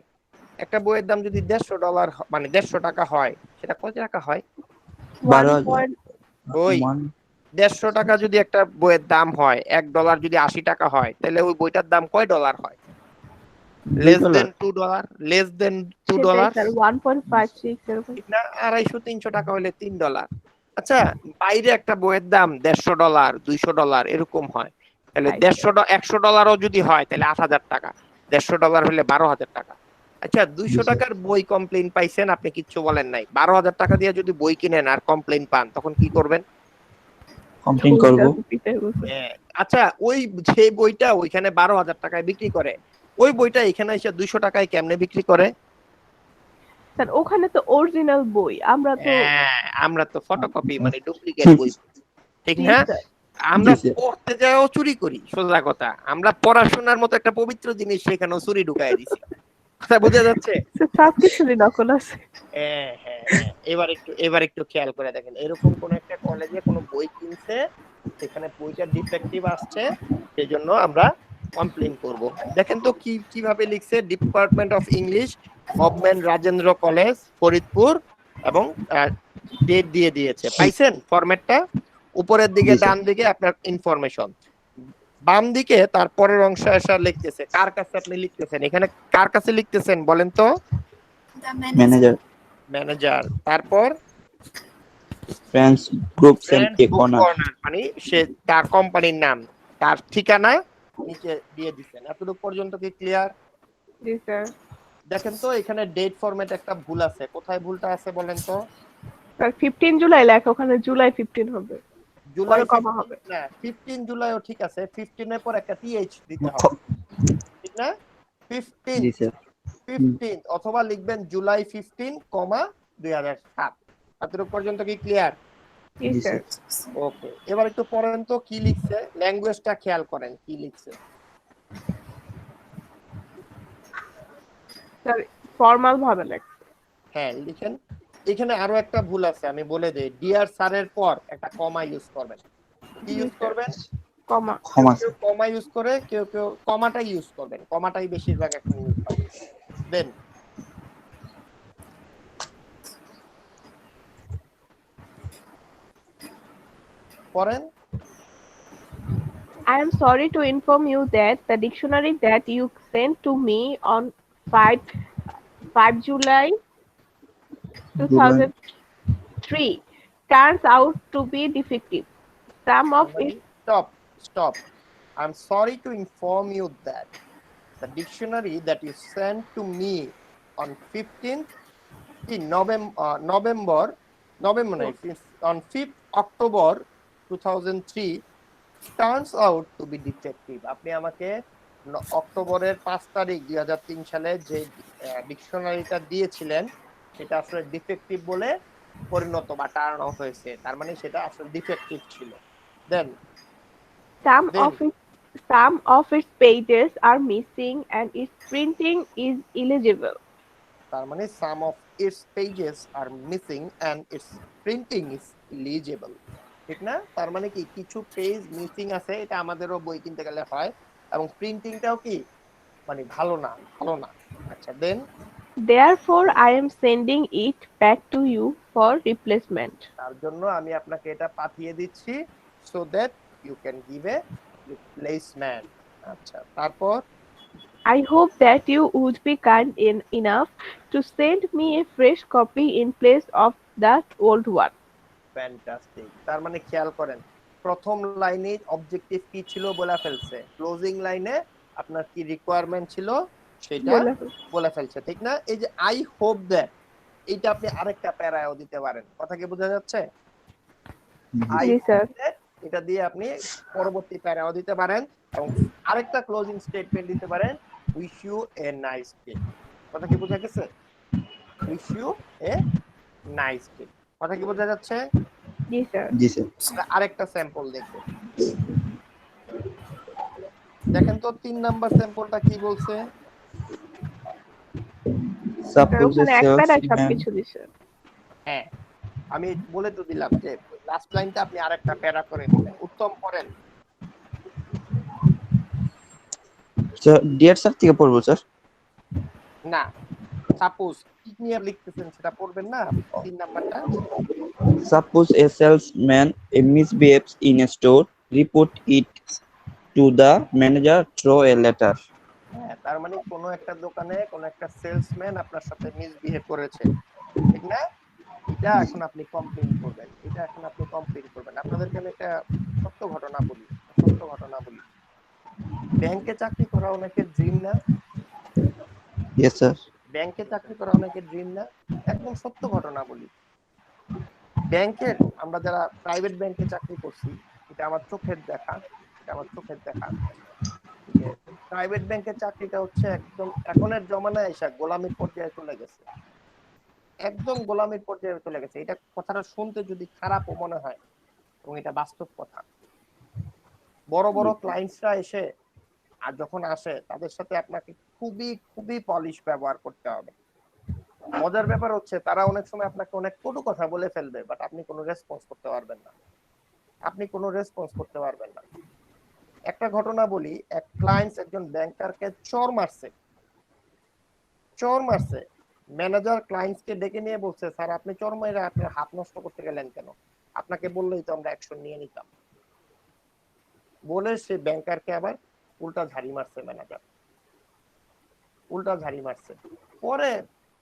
একটা বইয়ের দাম যদি $150 মানে 150 টাকা হয়, সেটা কত টাকা হয়? 12,000। ওই 150 টাকা যদি একটা বইয়ের দাম হয়, $1 যদি 80 টাকা হয়, তাহলে ওই বইটার দাম কয় ডলার হয়? Less than $2, less than $2, sir 1.56 এরকম। ঠিক না? 250-300 টাকা হলে $3। আচ্ছা, বাইরে একটা বইয়ের দাম $150, $200 এরকম হয়, তাহলে Right. 100 ডলারও যদি হয় তাহলে 8,000 টাকা, 150 ডলার হলে 12,000 টাকা। আচ্ছা 200 জি, স্যার। টাকার বই কমপ্লেইন পাইছেন, আপনি কিচ্ছু বলেন নাই, 12,000 টাকা দিয়ে যদি বই কিনেন আর কমপ্লেইন পান তখন কি করবেন? কমপ্লেন করব। আচ্ছা ওই যে বইটা ওইখানে 12,000 টাকায় বিক্রি করে, ওই বইটা এখানে এসে 200 টাকায় কেমনে বিক্রি করে? স্যার ওখানে তো অরিজিনাল বই, আমরা তো আমরা তো ফটোকপি মানে ডুপ্লিকেট বই, ঠিক জি না? স্যার। আমরা জি, স্যার। পড়তে যাও চুরি করি, সোজা কথা। আমরা পড়াশোনার মতো একটা পবিত্র জিনিস সেখানেও চুরি ঢুকাই দিছি, কথা বোঝা যাচ্ছে? সবকিছুরই নকল আছে। এবার একটু খেয়াল করে দেখেন, এরকম কোন একটা কলেজে কোনো বই কিনছে, সেখানে বইটা ডিফেক্টিভ আসছে, সেজন্য আমরা কমপ্লেইন করব। দেখেন তো কিভাবে লিখছে, department of English, government Rajendra college, Faridpur, এবং ডেট দিয়ে দিয়েছে। পাইছেন ফরম্যাটটা? উপরের দিকে জি, স্যার। ডান দিকে আপনার ইনফরমেশন, বাম দিকে তার পরের অংশ এসে লিখতেছে কার কাছে আপনি লিখতেছেন। এখানে কার কাছে লিখতেছেন বলেন তো? The manager. ম্যানেজার, ম্যানেজার, তারপর friends groups and Friends a Book corner. Corner, মানে সে তার কোম্পানির নাম, তার ঠিকানা নিচে দিয়ে দিচ্ছেন। এতটুকু পর্যন্ত কি ক্লিয়ার? জি স্যার। দেখেন তো এখানে ডেট ফরম্যাট একটা ভুল আছে, কোথায় ভুলটা আছে বলেন তো? স্যার 15 জুলাই লেখা, ওখানে জুলাই 15 হবে, জুলাই পরে কমা হবে। না 15 জুলাইও ঠিক আছে, 15 এর পর একটা টিএইচ দিতে হবে, ঠিক না? 15 জি, স্যার। 15 অথবা লিখবেন জুলাই 15, 2007। এতটুকু পর্যন্ত কি ক্লিয়ার? জি জি, স্যার। স্যার। ওকে, এবার একটু পড়েন তো কি লিখছে, ল্যাঙ্গুয়েজটা খেয়াল করেন কি লিখছে। স্যার ফর্মাল ভাবে লেখা। হ্যাঁ লিখেন। এখানে আরো একটা ভুল আছে, আমি বলে দেই, ডিয়ার স্যারের পর একটা কমা ইউজ করবেন। কি ইউজ করবেন? কমা। ক্ষমা কেউ কমা ইউজ করে, কেউ কমাটাই ইউজ করবেন, কমাটাই বেশিরভাগ এখন ইউজ হয়। দেন পড়েন। I am sorry to inform you that the dictionary that you sent to me on 5 July 2003 turns out to be defective. Some of it Stop. I'm sorry to inform you that the dictionary that you sent to me on 15th November, on 5th October 2003 turns out to be defective. আপনি আমাকে অক্টোবরের 5 তারিখ 2003 সালে যে ডিকশনারিটা দিয়েছিলেন সেটা আসলে defective বলে পরিণত বা টার্ন অফ হয়েছে, তার মানে সেটা আসলে ডিফেক্টিভ ছিল। দেন some of its pages are missing and its printing is illegible. তার মানে some of its pages are missing and its printing is illegible, ঠিক না? তার মানে কি কিছু পেজ মিসিং আছে, এটা আমাদেরও বই কিনতে গেলে হয়, এবং প্রিন্টিংটাও কি মানে ভালো না। আচ্ছা দেন Therefore, I am sending it back to you for replacement. তার জন্য আমি আপনাকে এটা পাঠিয়ে দিচ্ছি, so that you can give a replacement. আচ্ছা তারপর I hope that you would be kind enough to send me a fresh copy in place of that old one. Fantastic. তার মানে খেয়াল করেন প্রথম লাইনে অবজেক্টিভ কি ছিল বলে ফেলছে, ক্লোজিং লাইনে আপনার কি রিকোয়ারমেন্ট ছিল সেটা বলে ফেলছে, ঠিক না? এই যে আই হোপ দ্যাট, এটা আপনি আরেকটা প্যারাও দিতে পারেন, কথা কি বোঝা যাচ্ছে? I G sir. এটা দিয়ে আপনি পরবর্তী প্যারাও দিতে পারেন, এবং আরেকটা ক্লোজিং স্টেটমেন্ট দিতে পারেন, wish you a nice day. কথা কি বোঝা গেছে? Wish you a nice day, কথা কি বোঝা যাচ্ছে? জি স্যার। জি, স্যার। আমরা আরেকটা স্যাম্পল দেখব। দেখেন তো 3 নাম্বার স্যাম্পলটা কি বলছে। সাপোজ ওখানে এক প্যারায় সবকিছু দিছে। হ্যাঁ আমি বলে তো দিলাম যে লাস্ট লাইনটা আপনি আরেকটা প্যারা করে দিবেন। উত্তম করেন। স্যার ডিয়ার স্যার থেকে পড়বো স্যার। না সাপোজ কি নিয়ে লিখতেছেন সেটা পড়বেন না 3 নাম্বারটা। Suppose a salesman misbehaves in a store, report it to the manager through a letter. হ্যাঁ তার মানে কোন একটা দোকানে কোন একটা সেলসম্যান আপনার সাথে মিসবিহেভ করেছে, ঠিক না? এটা এখন আপনি কমপ্লেইন করবেন, আপনাদেরকে আমি একটা সত্য ঘটনা বলি। ব্যাংকে চাকরি করা অনেকের ড্রিম না? Yes, sir. ব্যাংকে চাকরি করা অনেকের ড্রিম না? একদম সত্য ঘটনা বলি, ব্যাংকের আমরা যারা প্রাইভেট ব্যাংকে চাকরি করছি, এটা আমার চোখের দেখা, এটা আমার চোখের দেখা যে প্রাইভেট ব্যাংকের চাকরিটা হচ্ছে একদম এখনের জমানায় এসে গোলামির পর্যায়ে চলে গেছে, একদম গোলামির পর্যায়ে চলে গেছে। এটা কথাটা শুনতে যদি খারাপও মনে হয়, এবং এটা বাস্তব কথা। বড় বড় ক্লায়েন্টসরা এসে আর যখন আসে তাদের সাথে আপনাকে খুবই খুবই পলিশ ব্যবহার করতে হবে। মজার ব্যাপার হচ্ছে তারা অনেক সময় আপনাকে অনেক কটু কথা বলে ফেলবে, বাট আপনি কোনো রেসপন্স করতে পারবেন না, আপনি কোনো রেসপন্স করতে পারবেন না। একটা ঘটনা বলি, এক ক্লায়েন্ট একজন ব্যাংকারকে চর মারছে, ম্যানেজার ক্লায়েন্টকে ডেকে নিয়ে বলছে, স্যার আপনি চর মেরে আপনার হাত নষ্ট করতে গেলেন কেন, আপনাকে বললেই তো আমরা অ্যাকশন নিয়ে নিতাম। বলে সে ব্যাংকারকে আবার উল্টা ঝাড়ি মারছে, ম্যানেজার উল্টা ঝাড়ি মারছে। পরে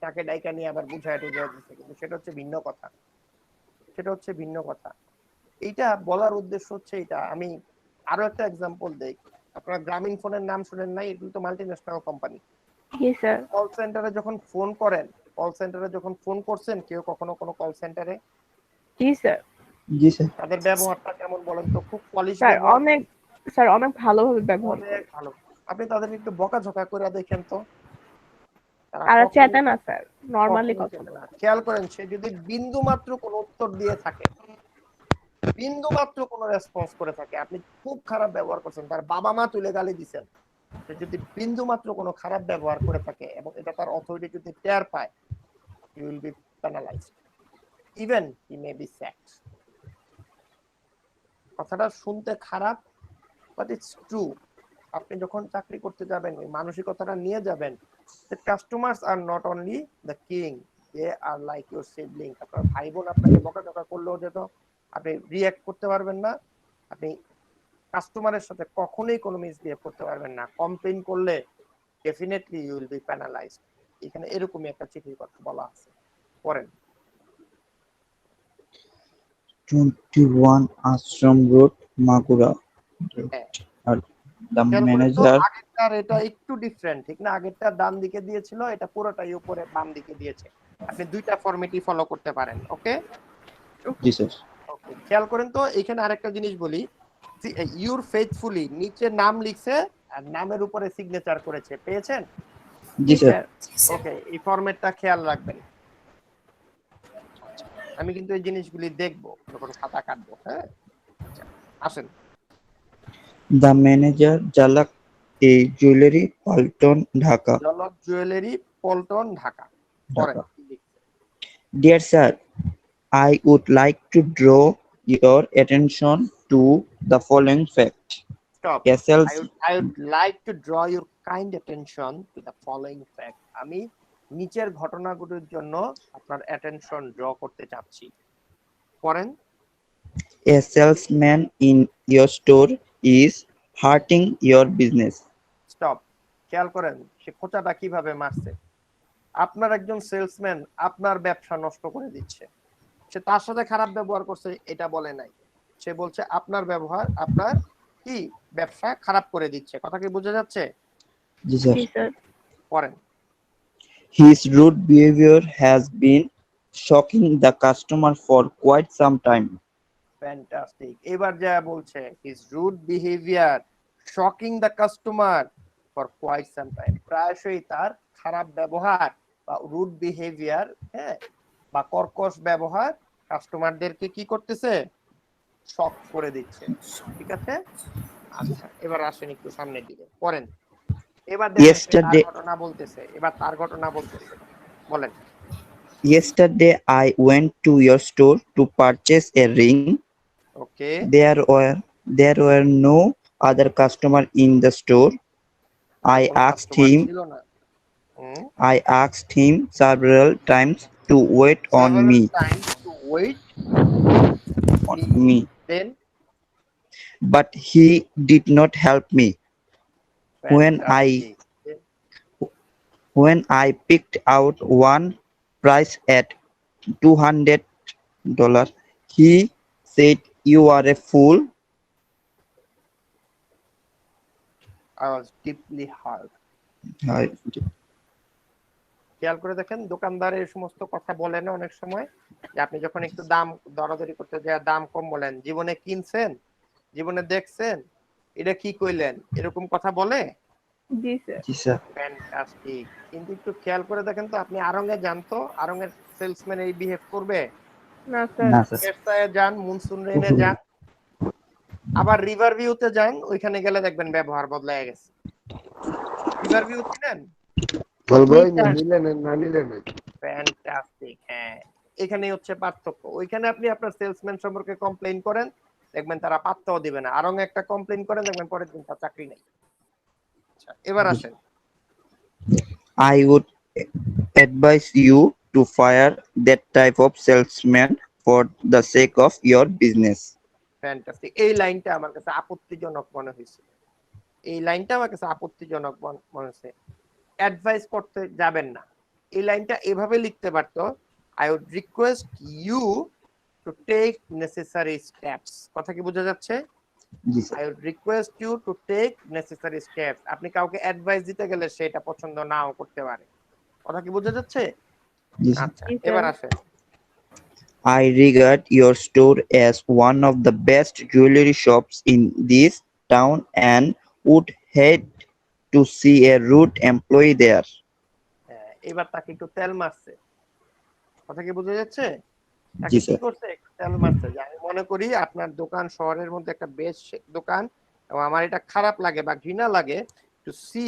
তাকে ডাইকা নিয়ে আবার বুঝায় দিচ্ছে, কিন্তু সেটা হচ্ছে ভিন্ন কথা, সেটা হচ্ছে ভিন্ন কথা। এইটা বলার উদ্দেশ্য হচ্ছে এটা। আমি আরো একটা এক্সাম্পল দেই, আপনারা গ্রামীণ ফোনের নাম শুনেন নাই? এগুলো তো মাল্টি ন্যাশনাল কোম্পানি। জি স্যার। কল সেন্টারে যখন ফোন করেন, কল সেন্টারে যখন ফোন করছেন কেউ কখনো কোনো কল সেন্টারে? জি স্যার। জি স্যার। তাদের ব্যবহারটা কেমন বলেন তো? খুব পলিশ স্যার ব্যবহার, অনেক ভালোভাবে ব্যবহার করে। অনেক ভালো। আপনি তাদের একটু বকাঝকা করে দেখেন তো, তারা চেতে না স্যার, নরমালি কথা না। খেয়াল করেন, সে যদি বিন্দু মাত্র কোনো উত্তর দিয়ে থাকে, বিন্দু মাত্র কোনো রেসপন্স করে থাকে, আপনি খুব খারাপ ব্যবহার করছেন, তার বাবা মা তুলে গালি দিচ্ছেন, সে যদি বিন্দু মাত্র কোনো খারাপ ব্যবহার করে থাকে এবং এটা তার অথরিটি যদি টের পায়, he will be penalized, even he may be sacked. কথাটা শুনতে খারাপ, বাট ইটস ট্রু। আপনি যখন চাকরি করতে যাবেন ওই মানসিকতাটা নিয়ে যাবেন, the customers are not only the king, they are like your sibling. আপনার ভাই বোন আপনাকে বকাঝকা করলেও যেন আপনি রিঅ্যাক্ট করতে পারবেন না, আপনি কাস্টমারের সাথে কখনোই কোনো মিসবিহেভ করতে পারবেন না। কমপ্লেইন করলে definitely you will be penalised. এখানে এরকমই একটা চিঠির কথা বলা আছে, পড়েন। 21 Ashram Road, Magura. The manager. আগেরটার এটা একটু ডিফারেন্ট, ঠিক না? আগেরটা ডান দিকে দিয়েছিল, এটা পুরোটাই উপরে বাম দিকে দিয়েছে। আপনি দুইটা ফরম্যাটই ফলো করতে পারেন। ওকে জি স্যার। ওকে, খেয়াল করেন তো এখানে আরেকটা জিনিস বলি, ইউর ফেথফুলি নিচে নাম লিখছে আর নামের উপরে সিগনেচার করেছে, পেয়েছেন? জি স্যার। ওকে, এই ফরম্যাটটা খেয়াল রাখবেন। আমি কিন্তু এই জিনিসগুলি দেখবো যখন খাতা কাটবো। হ্যাঁ, আসেন। The manager, Jalak, a jewelry, Palton, Dhaka. Jhalak jewellery, Paltan, Dhaka. পরে Dear sir, I would like to draw your attention to the following fact. Stop. SLC. I would like to draw your kind attention to the following fact. আমি নিচের ঘটনাগুলোর জন্য আপনার attention draw করতে চাচ্ছি। পড়েন। A salesman in your store is hurting your business. Stop. খেয়াল করেন সে খোঁচাটা কিভাবে মারছে। আপনার একজন সেলসম্যান আপনার ব্যবসা নষ্ট করে দিচ্ছে। সে তার সাথে খারাপ ব্যবহার করছে এটা বলে নাই, সে বলছে আপনার ব্যবহার আপনার কি ব্যবসা খারাপ করে দিচ্ছে। কথা কি বোঝা যাচ্ছে? জি স্যার। পড়েন। His rude behavior has been shocking the customer for quite some time. Fantastic. এবার যা বলছে, his rude behavior shocking the customer for quite some time. প্রায়শই তার খারাপ ব্যবহার বা রুড বিহেভিয়ার, হ্যাঁ, বা কর্কশ ব্যবহার কাস্টমারদেরকে কি করতেছে? শক করে দিচ্ছে। ঠিক আছে, আচ্ছা এবার আসেন একটু সামনের দিকে, পড়েন। এবার দেখেন তার ঘটনা বলতেছে, এবার তার ঘটনা বলতেছে, বলেন। Yesterday I went to your store to purchase a ring. Okay. There were no other customer in the store. I asked him several times to wait on me. Then but he did not help me. When I picked out one price at $200, he said, "You are a fool. I was deeply hurt. Hi. খেয়াল করে দেখেন দোকানদার এই সমস্ত কথা বলে না অনেক সময়, যে আপনি যখন একটু দাম দরাদরি করতে যায় দাম কম বলেন, জীবনে কিনছেন, জীবনে দেখছেন, এটা কি কইলেন, এরকম কথা বলে। জি স্যার। জি স্যার। ফ্যান্টাস্টিক। কিন্তু একটু খেয়াল করে দেখেন তো, আপনি আরঙে জানতো আরঙের সেলসম্যান এই বিহেভ করবে? না স্যার। না স্যার। কেরসায় যান, মুনসুন রেনে যান, আবার রিভার ভিউতে যান, ওইখানে গেলে দেখবেন ব্যবহার বদলায় গেছে। রিভার ভিউ চিনেন? ফ্যান্টাস্টিক। হ্যাঁ, এখানেই হচ্ছে পার্থক্য। ওইখানে আপনি আপনার সেলসম্যান সম্পর্কে কমপ্লেইন করেন, দেখবেন তারা পাত্তাও দিবে না। আরং একটা কমপ্লেইন করেন, দেখবেন পরের দিন তার চাকরি নেই। আচ্ছা, এবার আসেন। I would advise you to fire that type of salesman for the sake of your business. Fantastic. এই লাইনটা আমার কাছে আপত্তিজনক মনে হয়েছে। এই লাইনটা আমার কাছে আপত্তিজনক মনে হয়েছে। অ্যাডভাইস করতে যাবেন না। এই লাইনটা এভাবে লিখতে পারতো, I would request you to take necessary steps. কথা কি বোঝা যাচ্ছে? জি sir. I would request you to take necessary steps. আপনি কাউকে অ্যাডভাইস দিতে গেলে সেটা পছন্দ নাও করতে পারে। কথা কি বোঝা যাচ্ছে? জি স্যার। আচ্ছা, এবার আসেন। I regard your store as one of the best jewelry shops in this town and would hate to see a rude employee there. এবার তাকে একটু তেল মারছে। কথা কি বোঝা যাচ্ছে? জি তাকে কি স্যার। করছে? একটু তেল মারছে। যে আমি মনে করি আপনার দোকান শহরের মধ্যে একটা বেস্ট দোকান, এবং আমার এটা খারাপ লাগে বা ঘৃণা লাগে to see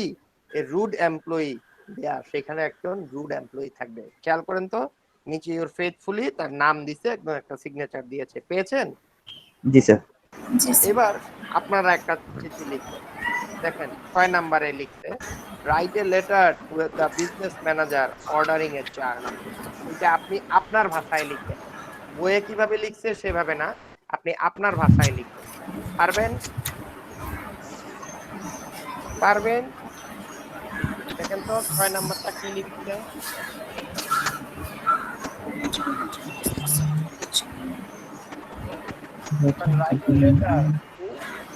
a rude employee there, সেখানে একজন রুড এমপ্লয়ি থাকবে। খেয়াল করেন তো, নিচে ইউর ফেথফুলি তার নাম দিছে, একদম একটা সিগনেচার দিয়েছে। পেয়েছেন? জি স্যার। জি স্যার। এবার আপনারা একটা চিঠি লিখবেন। দেখেন 6 নম্বরে লিখতে, right a letter to the business manager ordering A charge. এটা আপনি আপনার ভাষায় লিখবেন। বইয়ে কিভাবে লিখছে সেভাবে না, আপনি আপনার ভাষায় লিখবেন। পারবেন? পারবেন? দেখেন তো 6 নাম্বারটা কি লিখছে। Write a letter to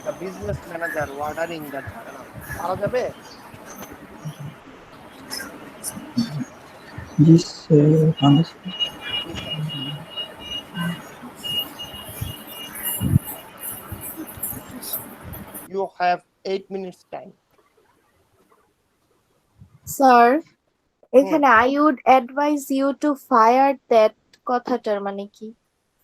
the business manager ordering the journal. পারা যাবে? জি sir. You have 8 minutes time. Sir, এখানে I would advise you to fire that কথাটার মানে কি?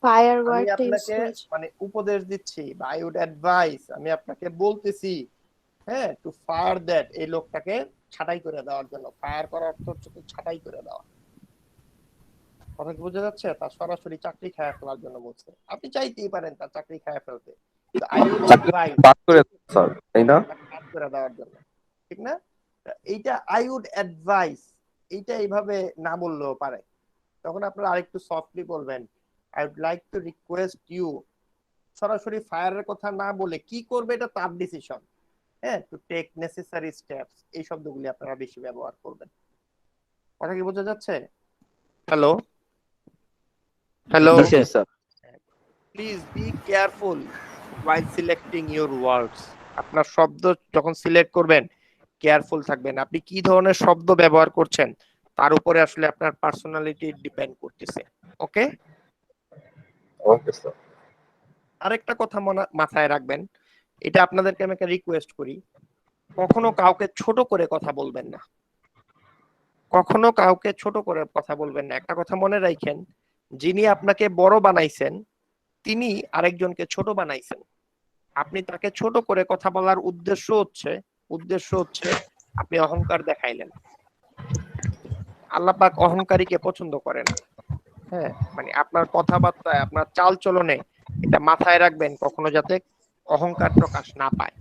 ফায়ার আমি ওয়ার্ডটা ইউজ আপনাকে করেছি। মানে উপদেশ দিচ্ছি, বা আই উড অ্যাডভাইস, আমি আপনাকে বলতেছি, হ্যাঁ, টু ফায়ার দ্যাট, এই লোকটাকে ছাঁটাই করে দেওয়ার জন্য। ফায়ার করার অর্থ হচ্ছে ছাঁটাই করে দেওয়া। কথা কি বোঝা যাচ্ছে? তার সরাসরি চাকরি খায় ফেলার জন্য বলছে। আপনি চাইতেই পারেন তার চাকরি খায় ফেলতে, আই উড অ্যাডভাইস বাদ করে স্যার, তাই না? বাদ করে দেওয়ার জন্য, ঠিক না? এইটা আই উড অ্যাডভাইস, এইটা এইভাবে না বললেও পারে। তখন আপনারা আরেকটু সফটলি বলবেন, I would like to request you. সরাসরি ফায়ারের কথা না বলে কি করবে এটা তার ডিসিশন, হ্যাঁ, টু টেক নেসেসারি স্টেপস, এই শব্দগুলি আপনারা বেশি ব্যবহার করবেন। কথা কি বোঝা যাচ্ছে? Hello hello, G sir. Please be careful while selecting your words. আপনার শব্দ যখন সিলেক্ট করবেন কেয়ারফুল থাকবেন। আপনি কি ধরনের শব্দ ব্যবহার করছেন তার উপরে আসলে আপনার পার্সোনালিটি ডিপেন্ড করতেছে। ওকে ওকে স্যার। আরেকটা কথা মাথায় রাখবেন, এটা আপনাদেরকে আমি একটা রিকোয়েস্ট করি, কখনো কাউকে ছোট করে কথা বলবেন না। কখনো কাউকে ছোট করে কথা বলবেন না। একটা কথা মনে রাখেন, যিনি আপনাকে বড় বানাইছেন তিনি আরেকজনকে ছোট বানাইছেন। আপনি তাকে ছোট করে কথা বলার উদ্দেশ্য হচ্ছে আপনি অহংকার দেখাইলেন। আল্লাহ পাক অহংকারীকে পছন্দ করে না। হ্যাঁ, মানে আপনার কথাবার্তায়, আপনার চাল চলনে এটা মাথায় রাখবেন, কখনো যাতে অহংকার প্রকাশ না পায়।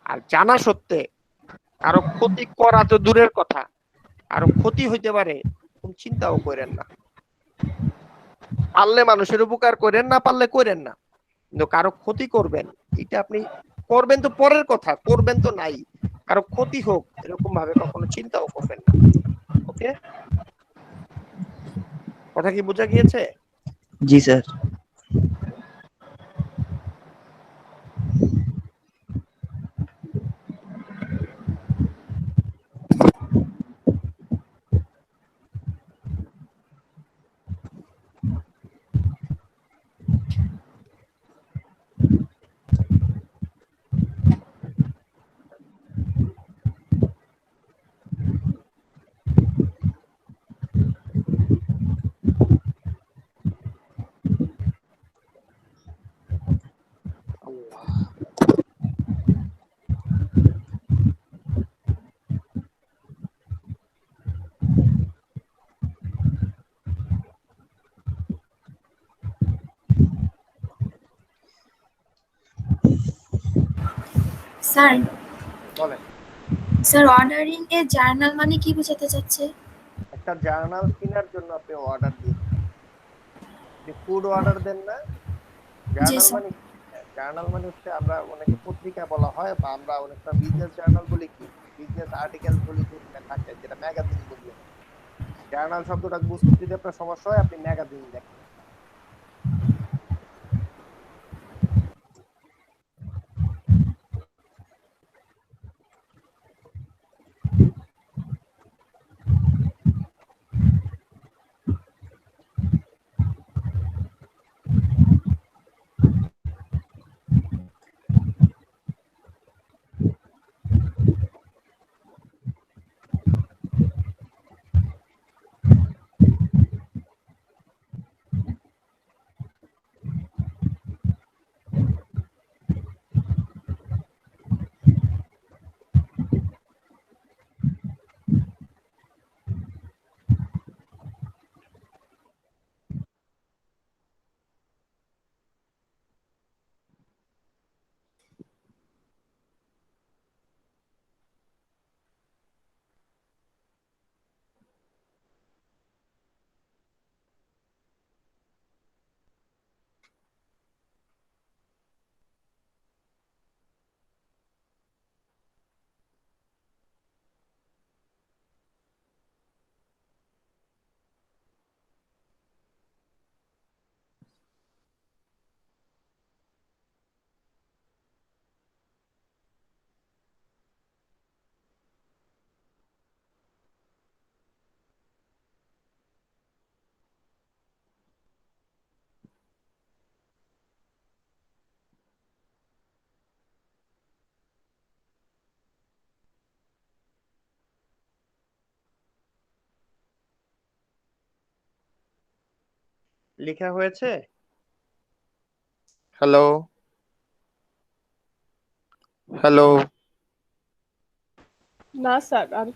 আর জানা সত্ত্বে কারো ক্ষতি করা তো দূরের কথা, কারো ক্ষতি হইতে পারে কোন চিন্তাও করেন না। পারলে মানুষের উপকার করেন, না পারলে করেন না, কিন্তু কারো ক্ষতি করবেন এটা আপনি করবেন তো পরের কথা, করবেন তো নাই, কারো ক্ষতি হোক এরকম ভাবে কখনো চিন্তাও করবেন না। ওকে, কথা কি বোঝা গিয়েছে? জি স্যার। স্যার বলেন। স্যার অর্ডারিং এ জার্নাল মানে কি বোঝাতে চাচ্ছে? একটা জার্নাল কেনার জন্য আপনি অর্ডার দিয়েছেন। আপনি ফুড অর্ডার দেন না? জি জার্নাল স্যার। মানে জার্নাল মানে হচ্ছে আমরা অনেকে পত্রিকা বলা হয় বা আমরা অনেকটা বিজনেস জার্নাল বলি, কি বিজনেস আর্টিকেলস বলি, যেটা থাকে যেটা ম্যাগাজিন বলি আমরা। জার্নাল শব্দটা বুঝতে যদি আপনার সমস্যা হয়, আপনি ম্যাগাজিন দেখেন। লেখা হয়েছে? Hello, hello. না স্যার, আর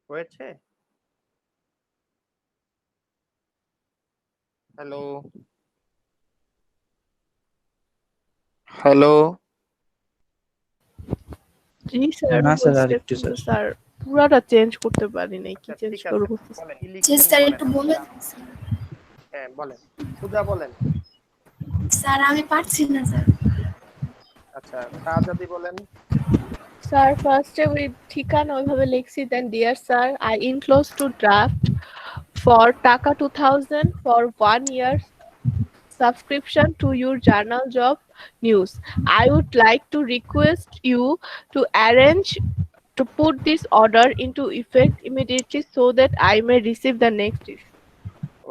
হয়েছে? হ্যালো, হ্যালো জি স্যার না স্যার, হয়েছে, আরেকটু কিন্তু স্যার। স্যার পুরাটা চেঞ্জ করতে পারি নাই, কি আচ্ছা চেঞ্জ ঠিক আছে করবো? বলেন কি জি লিখছেন স্যার বলেন একটু বলে দিন স্যার। হ্যাঁ বলেন পূজা বলেন স্যার আমি পারছি না স্যার। আচ্ছা শাহজাদি বলেন স্যার ফার্স্টে ওই ঠিকানা ওইভাবে লিখছি, then dear sir I enclose two draft for টাকা 2000 for 1 year subscription to your journal job news. I would like to request you to arrange to put this order into effect immediately so that I may receive the next issue.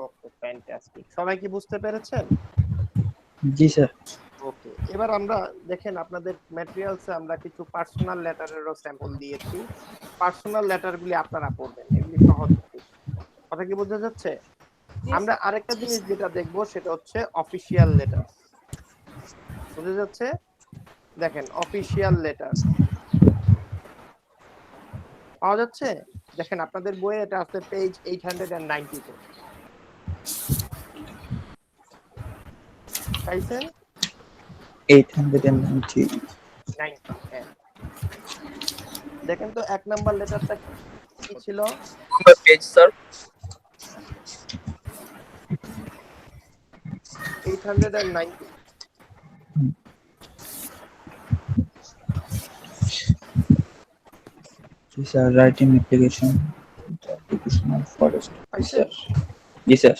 Okay fantastic সবাই কি বুঝতে পেরেছেন জি sir. ওকে এবার আমরা দেখেন আপনাদের ম্যাটেরিয়ালসে আমরা কিছু পার্সোনাল লেটারেরও স্যাম্পল দিয়েছি পার্সোনাল লেটারগুলি আপনারা পড়বেন এগুলি সহজ কথা কি বোঝা যাচ্ছে আমরা আরেকটা জিনিস যেটা দেখব সেটা হচ্ছে অফিশিয়াল লেটার বোঝা যাচ্ছে দেখেন অফিশিয়াল লেটার পাওয়া যাচ্ছে দেখেন আপনাদের বইয়ে এটা আছে পেজ 890 তে পাইছেন 890 হ্যাঁ দেখেন তো এক নাম্বার লেটারটা কি ছিল পেজ স্যার 890 জি sir, writing application educational forest পাইছেন জি স্যার।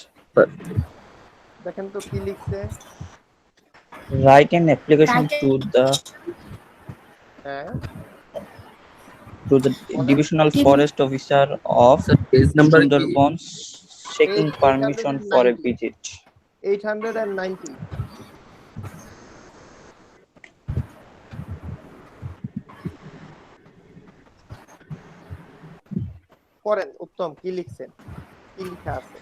দেখেন তো কি লিখছে Write an application Write to the হ্যাঁ divisional forest officer of page number কি Sundarbans seeking permission for a visit. 890 পড়েন উত্তম কি লিখছেন কি লেখা আছে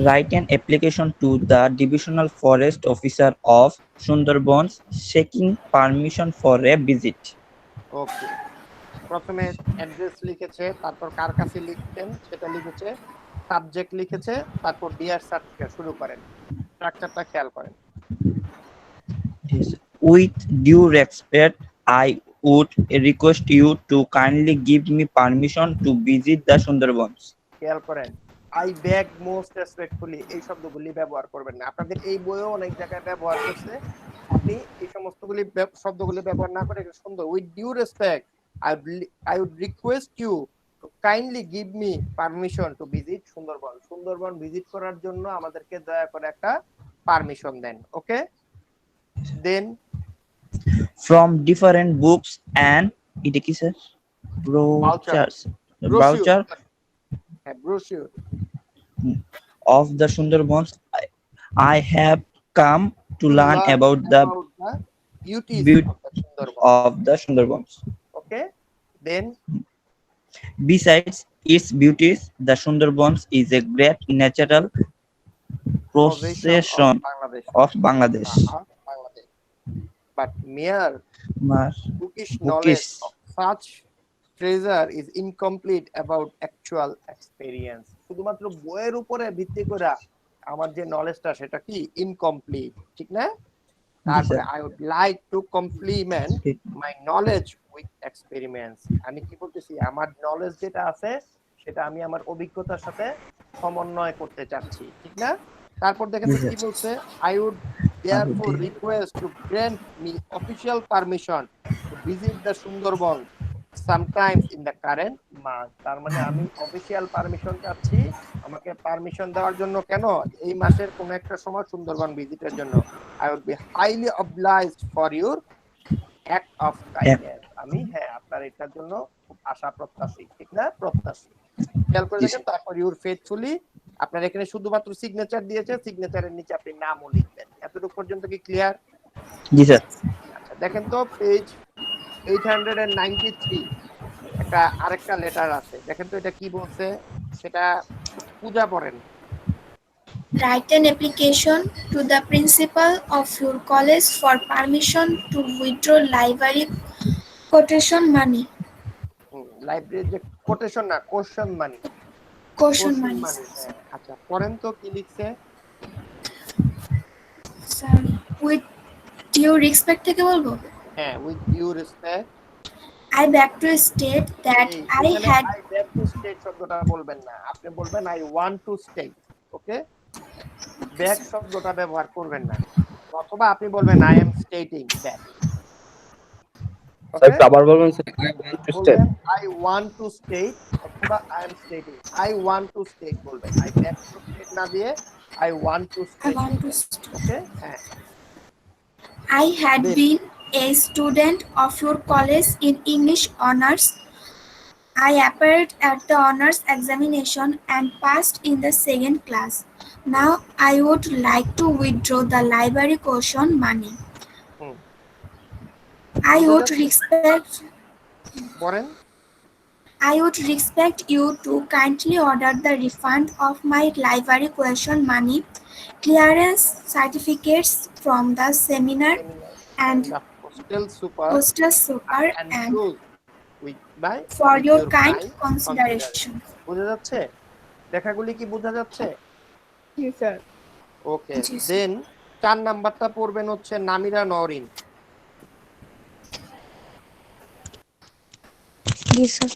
Write an application to the divisional forest officer of Sundarbans seeking permission for a visit. ওকে প্রথমে address লিখেছে তারপর কার কাছে লিখতেন সেটা লিখেছে সাবজেক্ট লিখেছে তারপর ডিয়ার স্যার থেকে শুরু করেন স্ট্রাকচারটা খেয়াল করেন Yes. With due respect, I would request you to kindly give me permission to visit the Sundarbans. খেয়াল করেন আই বেগ মোস্ট রেসপেক্টফুলি এই শব্দগুলি ব্যবহার করবেন না আপনাদের এই বইও অনেক জায়গায় ব্যবহার করছে আপনি এই সমস্তগুলি শব্দগুলি ব্যবহার না করে সুন্দর with due respect I would request you to kindly give me permission to visit Sundarbans Sundarbans visit করার জন্য আমাদেরকে দয়া করে একটা পারমিশন দেন ওকে দেন From different books and এটা কি sir brochures brochure of the Sundarbans, I have come to learn about the beauties beauty of the Sundarban of the Sundarbans. okay then Besides its beauties, the Sundarbans is a great natural possession of Bangladesh. Bangladesh. But mere bookish Bookish. knowledge of such treasure is incomplete about actual experience. শুধুমাত্র বইয়ের উপরে ভিত্তি করে আমার যে নলেজটা সেটা কি incomplete ঠিক না তারপরে I would like to complement my knowledge with experiments আমি কি বলতেছি আমার নলেজ যেটা আছে সেটা আমি আমার অভিজ্ঞতার সাথে সমন্বয় করতে চাচ্ছি ঠিক না তারপর দেখেন কি বলছে I would therefore request to grant me official permission to visit the Sundarban sometimes in the current month তার মানে আমি অফিশিয়াল পারমিশন চাচ্ছি আমাকে পারমিশন দেওয়ার জন্য কেন এই মাসের কোন একটা সময় সুন্দরবন ভিজিটের জন্য I would be highly obliged for your act of kindness আমি হ্যাঁ আপনার এটার জন্য খুব আশা প্রত্যাশী ঠিক না প্রত্যাশী খেয়াল করে দেখেন তারপর ইউর ফেথফুলি আপনার এখানে শুধুমাত্র সিগনেচার দিয়েছে সিগনেচারের নিচে আপনি নামও লিখবেন এতটুকু পর্যন্ত কি ক্লিয়ার জি স্যার আচ্ছা দেখেন তো পেজ 893 একটা আরেকটা লেটার আছে দেখেন তো এটা কি বলছে সেটা পূজা পড়েন Write an application to the principal of your college for permission to withdraw library quotation money. Library যে কোটেশন না কোশ্চেন মানি Quotation money. আচ্ছা পড়েন তো কি লিখছে Sir, with ডিউ রেসপেক্ট থেকে বলবো? হ্যাঁ, with due respect. I beg to state that I এখানে had I beg to state শব্দটা বলবেন না, আপনি বলবেন I want to state. Okay, beg শব্দটা ব্যবহার করবেন না, অথবা আপনি বলবেন I am stating beg. Sir একটু আবার বলবেন sir. I want to stay. বলবেন আই ওয়ান্ট টু স্টেট অথবা I am stating. I want to state বলবেন, আই ব্যাক টু স্টেট না দিয়ে I want two I state want to বলবেন। state. ওকে, হ্যাঁ। I had Then- been a student of your college in English honors. I appeared at the honors examination and passed in the second class. Now I would like to withdraw the library caution money. Hmm, I বোঝা would যাচ্ছে? respect বলেন। I would respect you to kindly order the refund of my library question money, clearance certificates from the seminar and the hostel super hostel super and and shoes with by for with your your kind kind consideration. বোঝা যাচ্ছে? লেখাগুলি কি বোঝা যাচ্ছে? জি sir. ওকে, জি, sir. দেন 4 নাম্বারটা পড়বেন হচ্ছে নামিরা নওরিন। Yes, sir.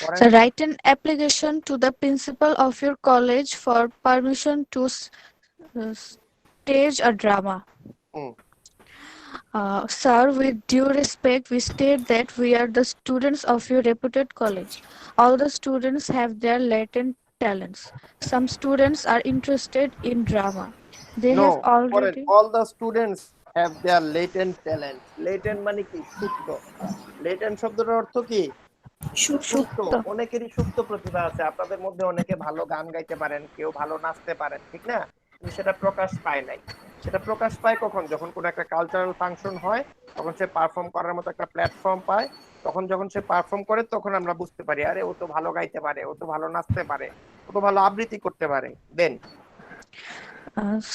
পড়েন। So write an application to the principal of your college for permission to stage a drama. Hmm, Sir, with due respect, we state that we are the students of your reputed college. All the students have their latent talents. Some students are interested in drama. They know, have পড়েন already. all the students have their latent talent। latent মানে কি? সুপ্ত। latent শব্দটার অর্থ কি? সুপ্ত। অনেকেরই সুপ্ত প্রতিভা আছে, আপনাদের মধ্যে অনেকে ভালো গান গাইতে পারেন, কেউ ভালো নাচতে পারেন, ঠিক না? কিন্তু সেটা প্রকাশ পায় নাই। সেটা প্রকাশ পায় কখন? যখন কোনো একটা কালচারাল ফাংশন হয়, তখন সে পারফর্ম করার মতো একটা প্ল্যাটফর্ম পায়। তখন যখন সে পারফর্ম করে, তখন আমরা বুঝতে পারি আরে ও তো ভালো গাইতে পারে, ও তো ভালো নাচতে পারে, ও তো ভালো আবৃত্তি করতে পারে। দেন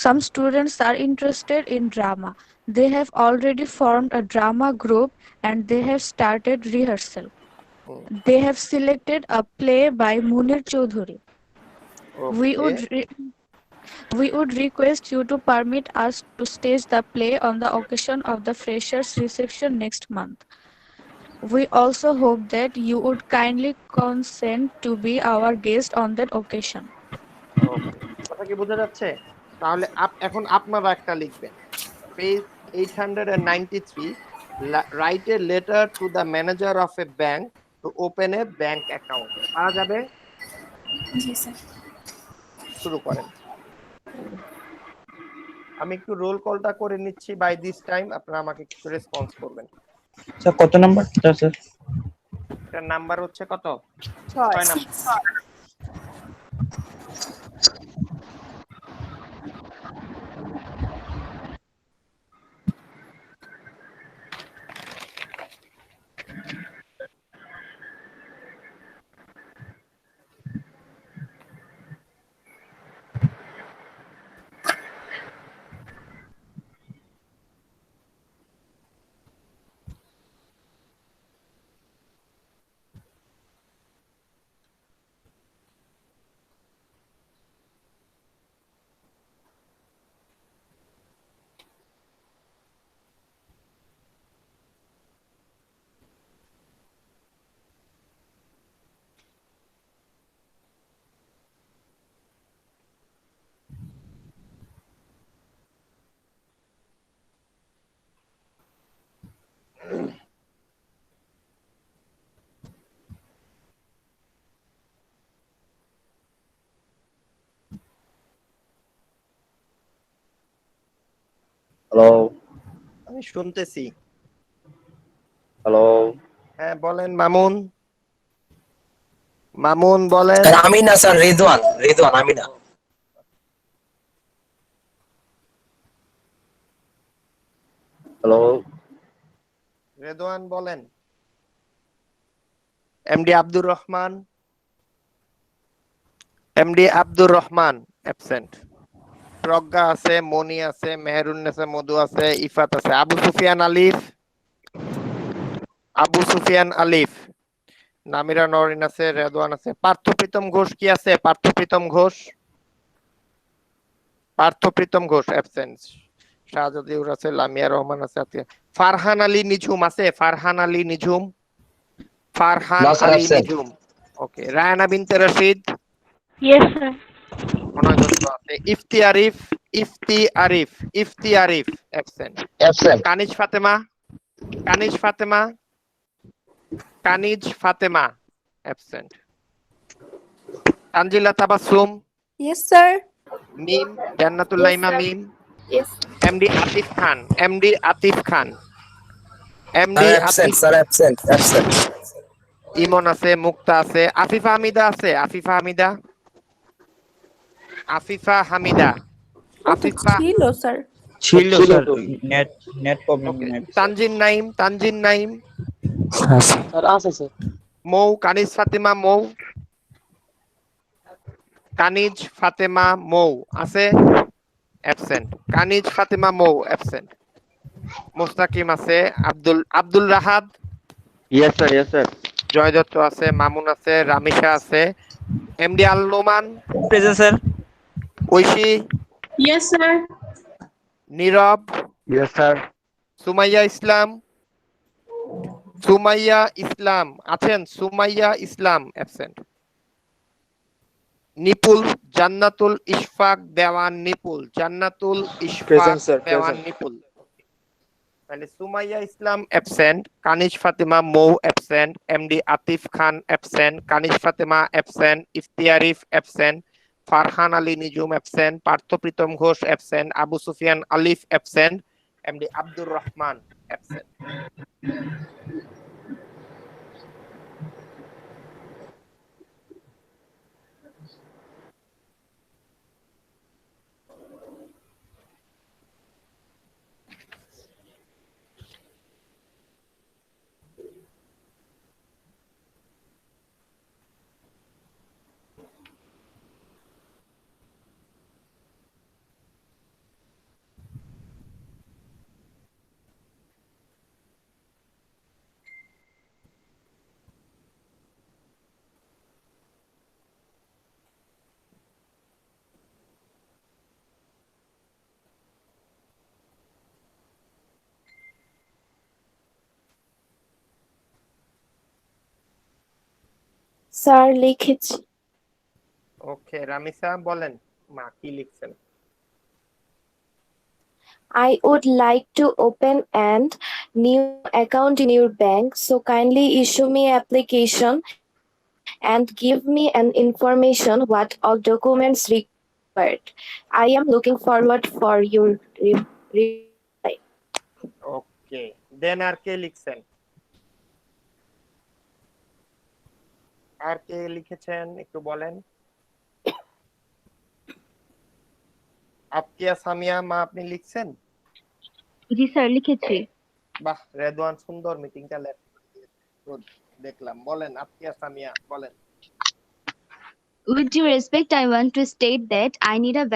Some students are interested in drama. They have already formed a drama group and they have started rehearsal. They have selected a play by Munir Choudhury. We would request you to permit us to stage the play on the occasion of the freshers' reception next month. We also hope that you would kindly consent to be our guest on that occasion. কথা কি বোঝা যাচ্ছে? তাহলে এখন আপনারা একটা লিখবেন, page 893, right a letter to the manager of A bank to open A bank account. পারা যাবে? জি স্যার। শুরু করেন। আমি একটু রোল কলটা করে নিচ্ছি, বাই দিস টাইম আপনারা আমাকে একটু রেসপন্স করবেন। স্যার কত নাম্বারটা স্যার? এটার নাম্বার হচ্ছে কত? 6 নাম্বার। হ্যালো আমি শুনতেছি। হ্যালো হ্যাঁ বলেন মামুন। মামুন বলেন। স্যার আমি না স্যার, রিদওয়ান। রিদওয়ান, আমি না। হ্যালো রেদওয়ান বলেন। MD Abdur Rahman. MD Abdur Rahman absent. Pragya আছে, মনি আছে, মেহেরুন্নেসা, মধু আছে, ইফাত আছে। আবু সুফিয়ান আলিফ। আবু সুফিয়ান আলিফ। নামিরা নরিন আছে, রেদওয়ান আছে। পার্থপ্রীতম ঘোষ কি আছে? পার্থপ্রীতম ঘোষ। পার্থপ্রীতম ঘোষ অ্যাবসেন্ট। শাহজাদিউর আছে, লামিয়া রহমান আছে, ফারহান আলী নিঝুম আছে? ফারহান আলী নিঝুম, Farhan No, sir, Ali absent. নিঝুম। ওকে। রায়না বিনতে রশিদ, Yes, sir. অনয় দত্ত আছে। Ifti Arif, Ifti Arif, Ifti Arif absent. Absent. Kaniz Fatema, Kaniz Fatema, Kaniz Fatema absent. Tanzila Tabassum, Yes, sir. Mim, Jannatullah Yes, Ema sir. Mim, Yes. MD Atif Khan, MD Atif Khan, MD Sir, absent. Atif. Sir, absent. Absent. Imon আছে, মুক্তা আছে, আফিফা হামিদা আছে? আফিফা হামিদা, আফিফা হামিদা, আফিফা। ছিল স্যার। ছিল sir, net net problem. Tanzin Naim, Tanzin Naim, sir আছে স্যার। মৌ, কানিজ ফাতেমা মৌ, কানিজ ফাতেমা মৌ আছে? অ্যাবসেন্ট। কানিজ ফাতেমা মৌ অ্যাবসেন্ট। মুস্তাকিম আছে, Abdul Rahad, yes sir, yes sir. Joy Dutta আছে, মামুন আছে, রামিশা আছে, MD Al Noman, Present, sir. Oishi, Yes, sir. Nirob, yes sir. Sumaiya Islam, Sumaiya Islam আছেন? Sumaiya Islam absent. Nipul, Jannatul Ishfak Dewan Nipul, Jannatul Ishfak Present, sir, Dewan present. Nipul. তাহলে Sumaiya Islam absent, Kaniz Fatema Mou absent, MD Atif Khan absent, Kaniz Fatema absent, Iftiarif absent, Farhan Ali Nijum absent, Partha Pritom Ghosh absent, Abu Sufian Alif absent, MD Abdur Rahman absent. Sir লিখেছি। Okay, Ramisa বলেন মা কি লিখছেন? I would like to open an new account in your bank, so kindly issue me application and give me an information what all documents required. I am looking forward for your reply. ওকে, দেন আর কে লিখছেন? আর কে লিখেছেন একটু বলেন। আফকিয়া সামিয়া মা আপনি লিখছেন? জি sir লিখেছি। বাহ, রেদওয়ান সুন্দর মিটিংটা দেখলাম। বলেন আফকিয়া সামিয়া বলেন। With due respect, I want to state that I need a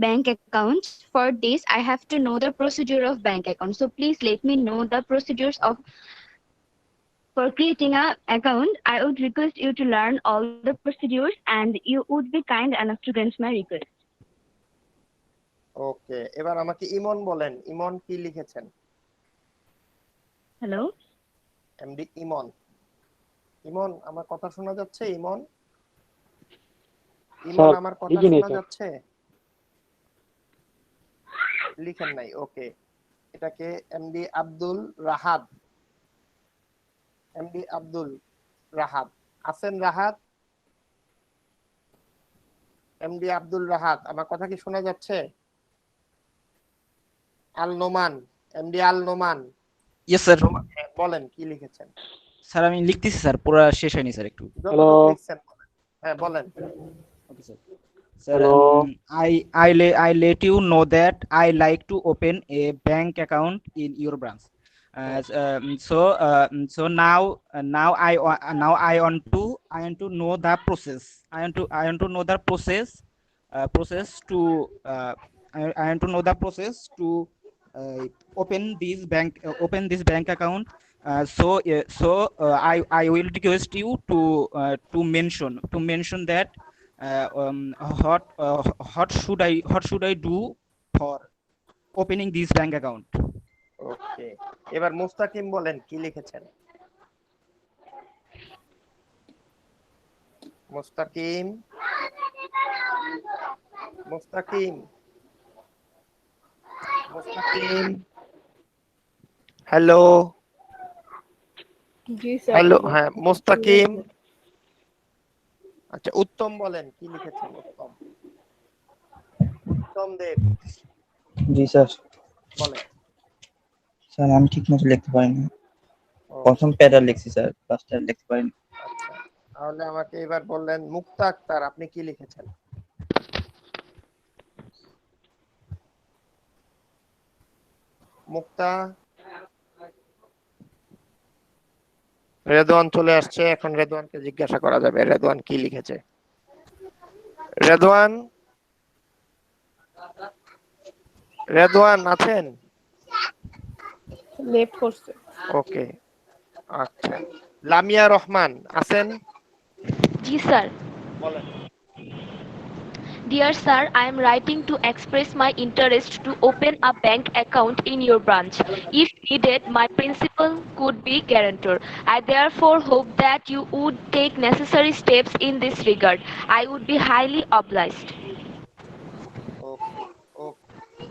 bank account. For this, I have to know the procedure of bank account. So please let me know the procedures of for creating a account. I would request you to learn all the procedures and you would be kind enough to grant my request. ওকে, এবার আমাকে ইমন বলেন, ইমন কি লিখেছেন? Hello? MD ইমন। ইমন আমার কথা শোনা যাচ্ছে? ইমন, ইমন sir, আমার কথা লিখে শোনা নিয়েছে। যাচ্ছে? লিখেন নাই? ওকে, এটাকে এমডি আব্দুল রাহাদ, এমডি আব্দুল রাহাদ আছেন? রাহাত, এমডি আব্দুল রাহাত আমার কথা কি শোনা যাচ্ছে? আল Noman, MD Al Noman. Yes, sir. বলেন কি লিখেছেন? স্যার আমি লিখতেছি স্যার, পুরো শেষ হয়নি স্যার একটু। হ্যালো। লিখছেন বলেন। হ্যাঁ বলেন। Okay sir. Sir, I let you know that I like to open a bank account in your branch. So now I want to know the process. I want to know the process to open this bank account. I will request you to mention that what should I do for opening this bank account. ওকে, এবার মুস্তাকিম বলেন কি লিখেছেন। মুস্তাকিম, মুস্তাকিম, মুস্তাকিম, hello, জি sir. Hello, হ্যাঁ মুস্তাকিম। আচ্ছা, উত্তম বলেন কি লিখেছেন। উত্তম, উত্তম দেব জি sir. বলেন। স্যার আমি ঠিক মতো লিখতে পারিনি, ও, প্রথম প্যারা লিখছি স্যার, লাস্টটা লিখতে পারিনি। আচ্ছা, তাহলে আমাকে এবার বললেন মুক্তা আক্তার আপনি কি লিখেছেন। মুক্তা, রেদওয়ান চলে আসছে, এখন রেদওয়ানকে জিজ্ঞাসা করা যাবে রেদওয়ান কি লিখেছে। রেদওয়ান, রেদওয়ান আছেন? লেফট করছে। ওকে, আচ্ছা, লামিয়া রহমান আছেন? জি স্যার। বলেন। Dear sir, I am writing to express my interest to open a bank account in your branch. If needed, my principal could be guarantor. I therefore hope that you would take necessary steps in this regard. I would be highly obliged. Okay, okay.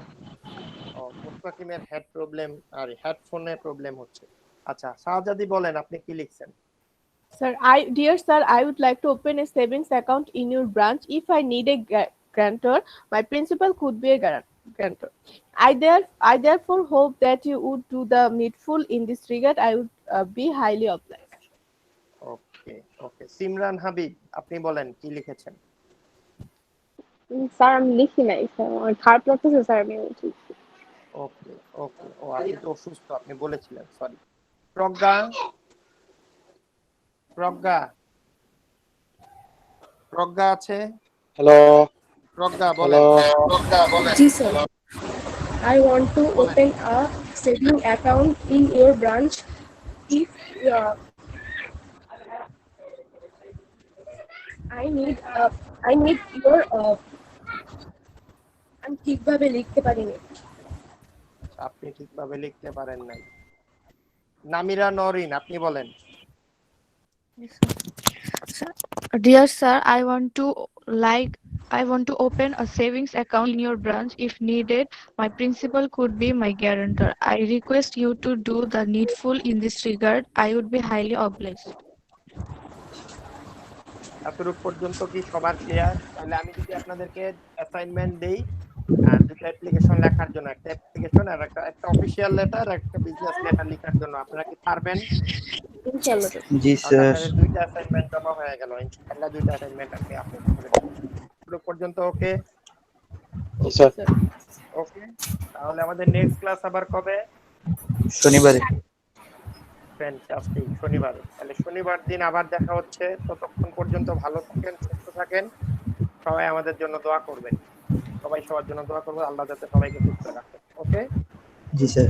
মুস্তাকিমের head problem আর হেডফোনে problem হচ্ছে। আচ্ছা, শাহজাদি বলেন আপনি কি লিখছেন। Sir, dear sir, I would like to open a savings account in your branch. If I need a guarantor, my principal could be a guarantor. I therefore hope that you would do the needful in this regard. I would be highly obliged. Okay, ওকে। সিমরান হাবিব আপনি বলেন কি লিখেছেন। Sir আমি লিখি নাই sir, আমার খারাপ লাগতেছে স্যার, আমি ওকে, ওকে। ও আপনি তো অসুস্থ, আপনি বলেছিলেন, সরি। প্রজ্ঞা, প্রজ্ঞা, প্রজ্ঞা আছে? হ্যালো, প্রজ্ঞা বলেন। প্রজ্ঞা বলেন। জি sir. I want to open a saving account in your branch. If I need your আমি ঠিকভাবে লিখতে পারিনি। আপনি ঠিকভাবে লিখতে পারেন নাই। নামিরা নরিন আপনি বলেন। Dear sir, I want to open a savings account in your branch. If needed, my principal could be my guarantor. I request you to do the needful in this regard. I would be highly obliged. এতটুকু পর্যন্ত কি সবার clear? তাহলে আমি যদি আপনাদেরকে assignment দেই, দুটো অ্যাপ্লিকেশন লেখার জন্য, একটা অ্যাপ্লিকেশন আর একটা অফিশিয়াল লেটার, একটা বিজনেস লেটার লেখার জন্য, আপনারা কি পারবেন? ইনশাআল্লাহ। জি স্যার। আপনাদের দুইটা অ্যাসাইনমেন্ট জমা হয়ে গেল, ইনশাআল্লাহ দুইটা অ্যাসাইনমেন্ট আমি আপলোড করে দেব। এতটুকু পর্যন্ত ওকে? স্যার। ওকে, তাহলে আমাদের নেক্সট ক্লাস আবার কবে? শনিবারে। ফ্যান্টাস্টিক, শনিবার। তাহলে শনিবার দিন আবার দেখা হচ্ছে। ততক্ষণ পর্যন্ত ভালো থাকেন, সুস্থ থাকেন, সবাই আমাদের জন্য দোয়া করবেন। সবাই সবার জন্য দোয়া করবেন, আল্লাহ যাতে সবাইকে সুস্থ রাখে। ওকে, জি স্যার।